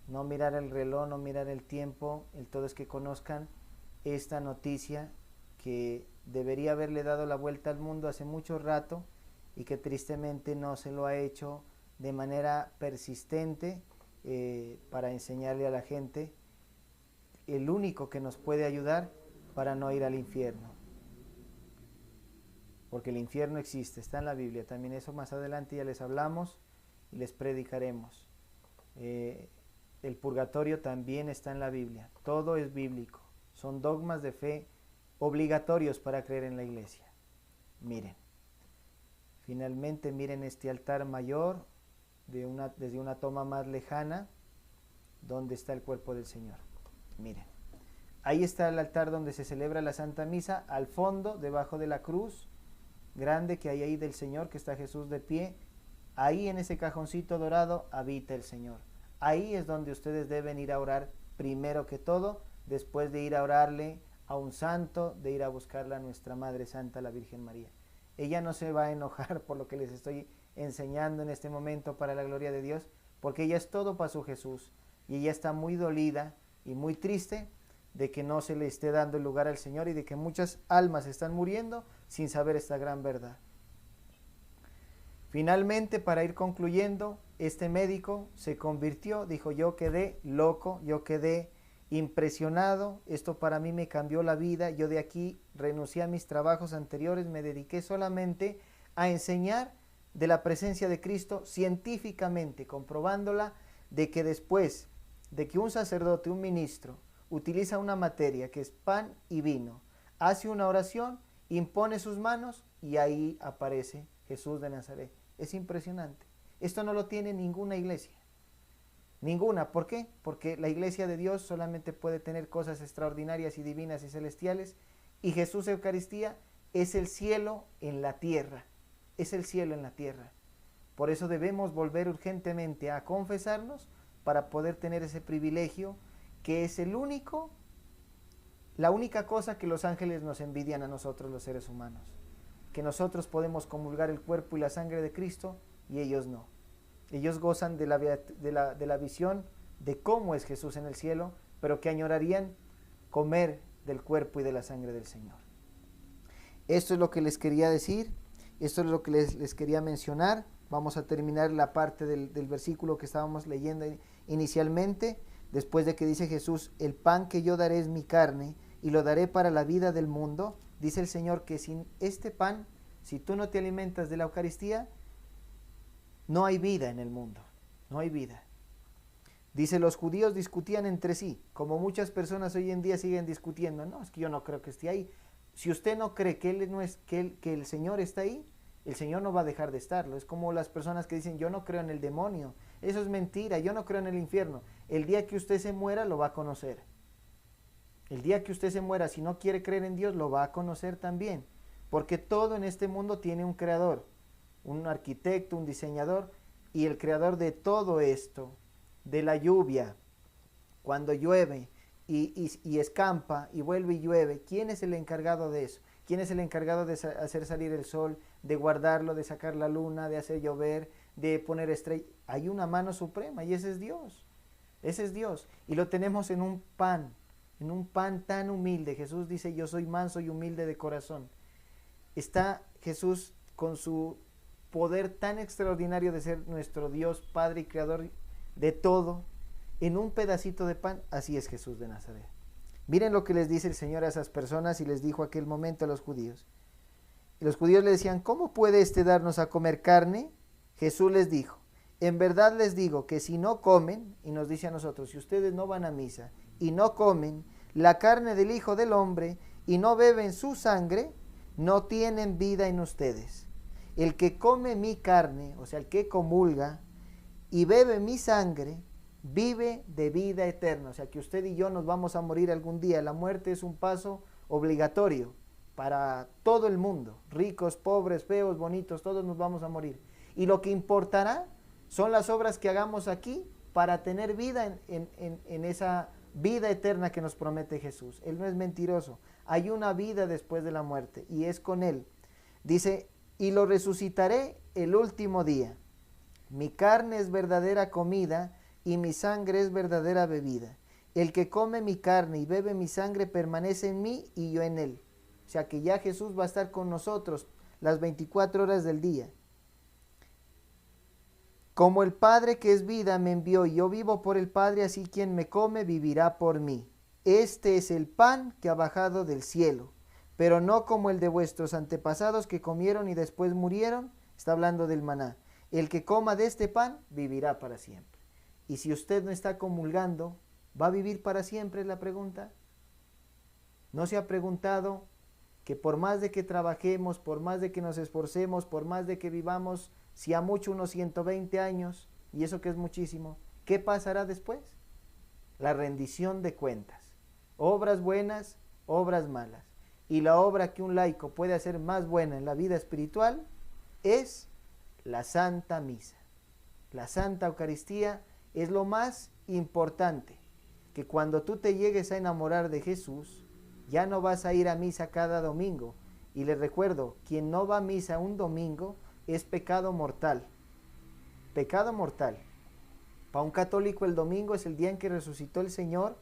no mirar el reloj, no mirar el tiempo. El todo es que conozcan esta noticia que debería haberle dado la vuelta al mundo hace mucho rato y que tristemente no se lo ha hecho de manera persistente para enseñarle a la gente el único que nos puede ayudar para no ir al infierno. Porque el infierno existe, está en la Biblia también, eso más adelante ya les hablamos y les predicaremos. El purgatorio también está en la Biblia, todo es bíblico, son dogmas de fe obligatorios para creer en la iglesia. Miren, finalmente miren este altar mayor desde una toma más lejana, donde está el cuerpo del Señor. Miren, ahí está el altar donde se celebra la Santa Misa, al fondo, debajo de la cruz grande que hay ahí del Señor, que está Jesús de pie. Ahí en ese cajoncito dorado habita el Señor. Ahí es donde ustedes deben ir a orar primero que todo, después de ir a orarle a un santo, de ir a buscarla a nuestra Madre Santa, la Virgen María. Ella no se va a enojar por lo que les estoy enseñando en este momento para la gloria de Dios, porque ella es todo para su Jesús, y ella está muy dolida y muy triste de que no se le esté dando el lugar al Señor y de que muchas almas están muriendo sin saber esta gran verdad. Finalmente, para ir concluyendo, este médico se convirtió, dijo: yo quedé loco, yo quedé impresionado, esto para mí me cambió la vida, yo de aquí renuncié a mis trabajos anteriores, me dediqué solamente a enseñar de la presencia de Cristo científicamente, comprobándola de que después de que un sacerdote, un ministro, utiliza una materia que es pan y vino, hace una oración, impone sus manos y ahí aparece Jesús de Nazaret. Es impresionante. Esto no lo tiene ninguna iglesia. Ninguna. ¿Por qué? Porque la iglesia de Dios solamente puede tener cosas extraordinarias y divinas y celestiales, y Jesús Eucaristía es el cielo en la tierra. Es el cielo en la tierra. Por eso debemos volver urgentemente a confesarnos para poder tener ese privilegio que es la única cosa que los ángeles nos envidian a nosotros los seres humanos. Que nosotros podemos comulgar el cuerpo y la sangre de Cristo y ellos no. Ellos gozan de la visión de cómo es Jesús en el cielo, pero que añorarían comer del cuerpo y de la sangre del Señor. Esto es lo que les quería decir, esto es lo que les quería mencionar. Vamos a terminar la parte del versículo que estábamos leyendo inicialmente, después de que dice Jesús, el pan que yo daré es mi carne y lo daré para la vida del mundo. Dice el Señor que sin este pan, si tú no te alimentas de la Eucaristía, no hay vida en el mundo, no hay vida. Dice, los judíos discutían entre sí, como muchas personas hoy en día siguen discutiendo. No, es que yo no creo que esté ahí. Si usted no cree que el Señor está ahí, el Señor no va a dejar de estarlo. Es como las personas que dicen, yo no creo en el demonio. Eso es mentira, yo no creo en el infierno. El día que usted se muera, lo va a conocer. El día que usted se muera, si no quiere creer en Dios, lo va a conocer también. Porque todo en este mundo tiene un creador, un arquitecto, un diseñador, y el creador de todo esto, de la lluvia, cuando llueve y escampa y vuelve y llueve, ¿quién es el encargado de eso? ¿Quién es el encargado de hacer salir el sol, de guardarlo, de sacar la luna, de hacer llover, de poner estrellas? Hay una mano suprema y ese es Dios. Ese es Dios. Y lo tenemos en un pan tan humilde. Jesús dice, yo soy manso y humilde de corazón. Está Jesús con su poder tan extraordinario de ser nuestro Dios, Padre y Creador de todo, en un pedacito de pan. Así es Jesús de Nazaret. Miren lo que les dice el Señor a esas personas y les dijo aquel momento a los judíos. Y los judíos le decían, ¿cómo puede darnos a comer carne? Jesús les dijo, en verdad les digo que si no comen, y nos dice a nosotros, si ustedes no van a misa y no comen la carne del Hijo del Hombre y no beben su sangre, no tienen vida en ustedes. El que come mi carne, o sea, el que comulga y bebe mi sangre, vive de vida eterna. O sea, que usted y yo nos vamos a morir algún día. La muerte es un paso obligatorio para todo el mundo. Ricos, pobres, feos, bonitos, todos nos vamos a morir. Y lo que importará son las obras que hagamos aquí para tener vida en esa vida eterna que nos promete Jesús. Él no es mentiroso. Hay una vida después de la muerte y es con Él. Dice, y lo resucitaré el último día. Mi carne es verdadera comida y mi sangre es verdadera bebida. El que come mi carne y bebe mi sangre permanece en mí y yo en él. O sea que ya Jesús va a estar con nosotros las 24 horas del día. Como el Padre que es vida me envió y yo vivo por el Padre, así quien me come vivirá por mí. Este es el pan que ha bajado del cielo, pero no como el de vuestros antepasados que comieron y después murieron. Está hablando del maná. El que coma de este pan vivirá para siempre. Y si usted no está comulgando, ¿va a vivir para siempre? Es la pregunta. ¿No se ha preguntado que por más de que trabajemos, por más de que nos esforcemos, por más de que vivamos, si a mucho unos 120 años, y eso que es muchísimo, ¿qué pasará después? La rendición de cuentas. Obras buenas, obras malas. Y la obra que un laico puede hacer más buena en la vida espiritual es la Santa Misa. La Santa Eucaristía es lo más importante, que cuando tú te llegues a enamorar de Jesús, ya no vas a ir a misa cada domingo. Y les recuerdo, quien no va a misa un domingo es pecado mortal. Pecado mortal. Para un católico el domingo es el día en que resucitó el Señor.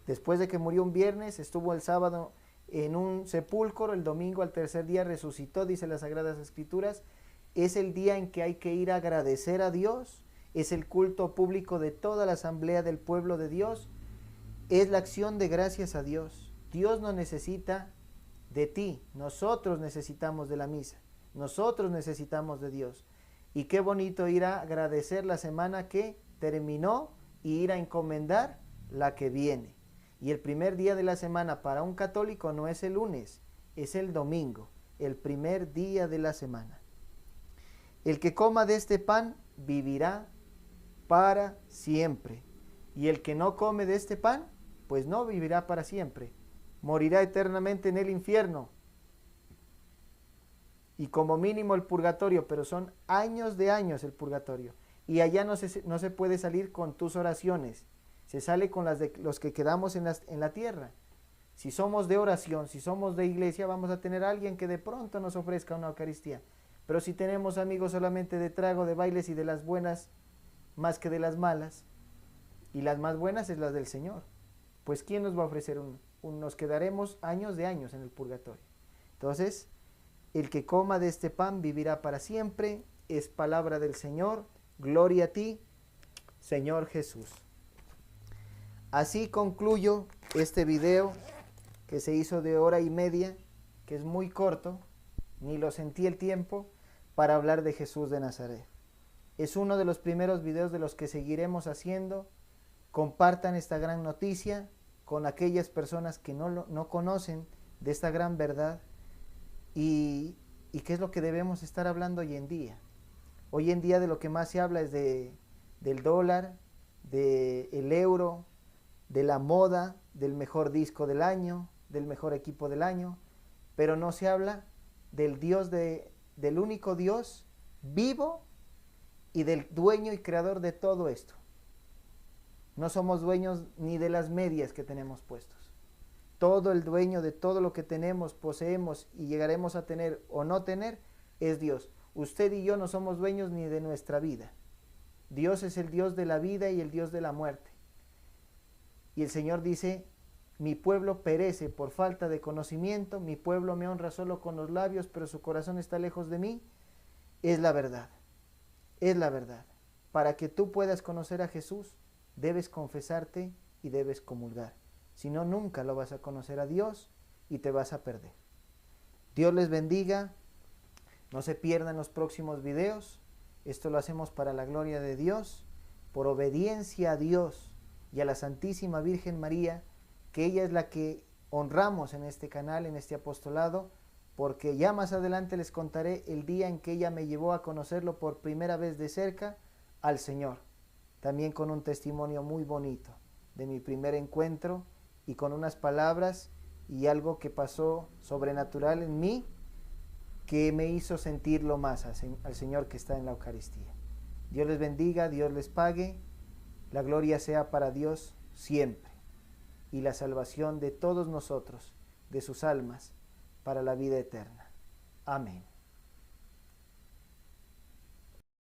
Después de que murió un viernes, estuvo el sábado en un sepulcro, el domingo al tercer día resucitó, dice las Sagradas Escrituras. Es el día en que hay que ir a agradecer a Dios, es el culto público de toda la asamblea del pueblo de Dios, es la acción de gracias a Dios. Dios no necesita de ti, nosotros necesitamos de la misa. Nosotros necesitamos de Dios. Y qué bonito ir a agradecer la semana que terminó y ir a encomendar la que viene. Y el primer día de la semana para un católico no es el lunes, es el domingo, el primer día de la semana. El que coma de este pan vivirá para siempre. Y el que no come de este pan, pues no vivirá para siempre. Morirá eternamente en el infierno. Y como mínimo el purgatorio, pero son años de años el purgatorio. Y allá no se puede salir con tus oraciones. Se sale con las de los que quedamos en la tierra. Si somos de oración, si somos de iglesia, vamos a tener a alguien que de pronto nos ofrezca una Eucaristía. Pero si tenemos amigos solamente de trago, de bailes y de las buenas, más que de las malas, y las más buenas es las del Señor, pues ¿quién nos va a ofrecer nos quedaremos años de años en el purgatorio? Entonces, el que coma de este pan vivirá para siempre, es palabra del Señor. Gloria a ti, Señor Jesús. Así concluyo este video que se hizo de 1:30, que es muy corto, ni lo sentí el tiempo, para hablar de Jesús de Nazaret. Es uno de los primeros videos de los que seguiremos haciendo. Compartan esta gran noticia con aquellas personas que no conocen de esta gran verdad y qué es lo que debemos estar hablando hoy en día. Hoy en día de lo que más se habla es del dólar, del euro, de la moda, del mejor disco del año, del mejor equipo del año, pero no se habla del Dios, del único Dios vivo y del dueño y creador de todo esto. No somos dueños ni de las medias que tenemos puestos. Todo el dueño de todo lo que tenemos, poseemos y llegaremos a tener o no tener es Dios. Usted y yo no somos dueños ni de nuestra vida. Dios es el Dios de la vida y el Dios de la muerte. Y el Señor dice, mi pueblo perece por falta de conocimiento, mi pueblo me honra solo con los labios, pero su corazón está lejos de mí. Es la verdad, es la verdad. Para que tú puedas conocer a Jesús, debes confesarte y debes comulgar. Si no, nunca lo vas a conocer a Dios y te vas a perder. Dios les bendiga. No se pierdan los próximos videos. Esto lo hacemos para la gloria de Dios, por obediencia a Dios y a la Santísima Virgen María, que ella es la que honramos en este canal, en este apostolado, porque ya más adelante les contaré el día en que ella me llevó a conocerlo por primera vez de cerca al Señor. También con un testimonio muy bonito de mi primer encuentro y con unas palabras y algo que pasó sobrenatural en mí que me hizo sentirlo más al Señor que está en la Eucaristía. Dios les bendiga, Dios les pague, la gloria sea para Dios siempre y la salvación de todos nosotros, de sus almas, para la vida eterna. Amén.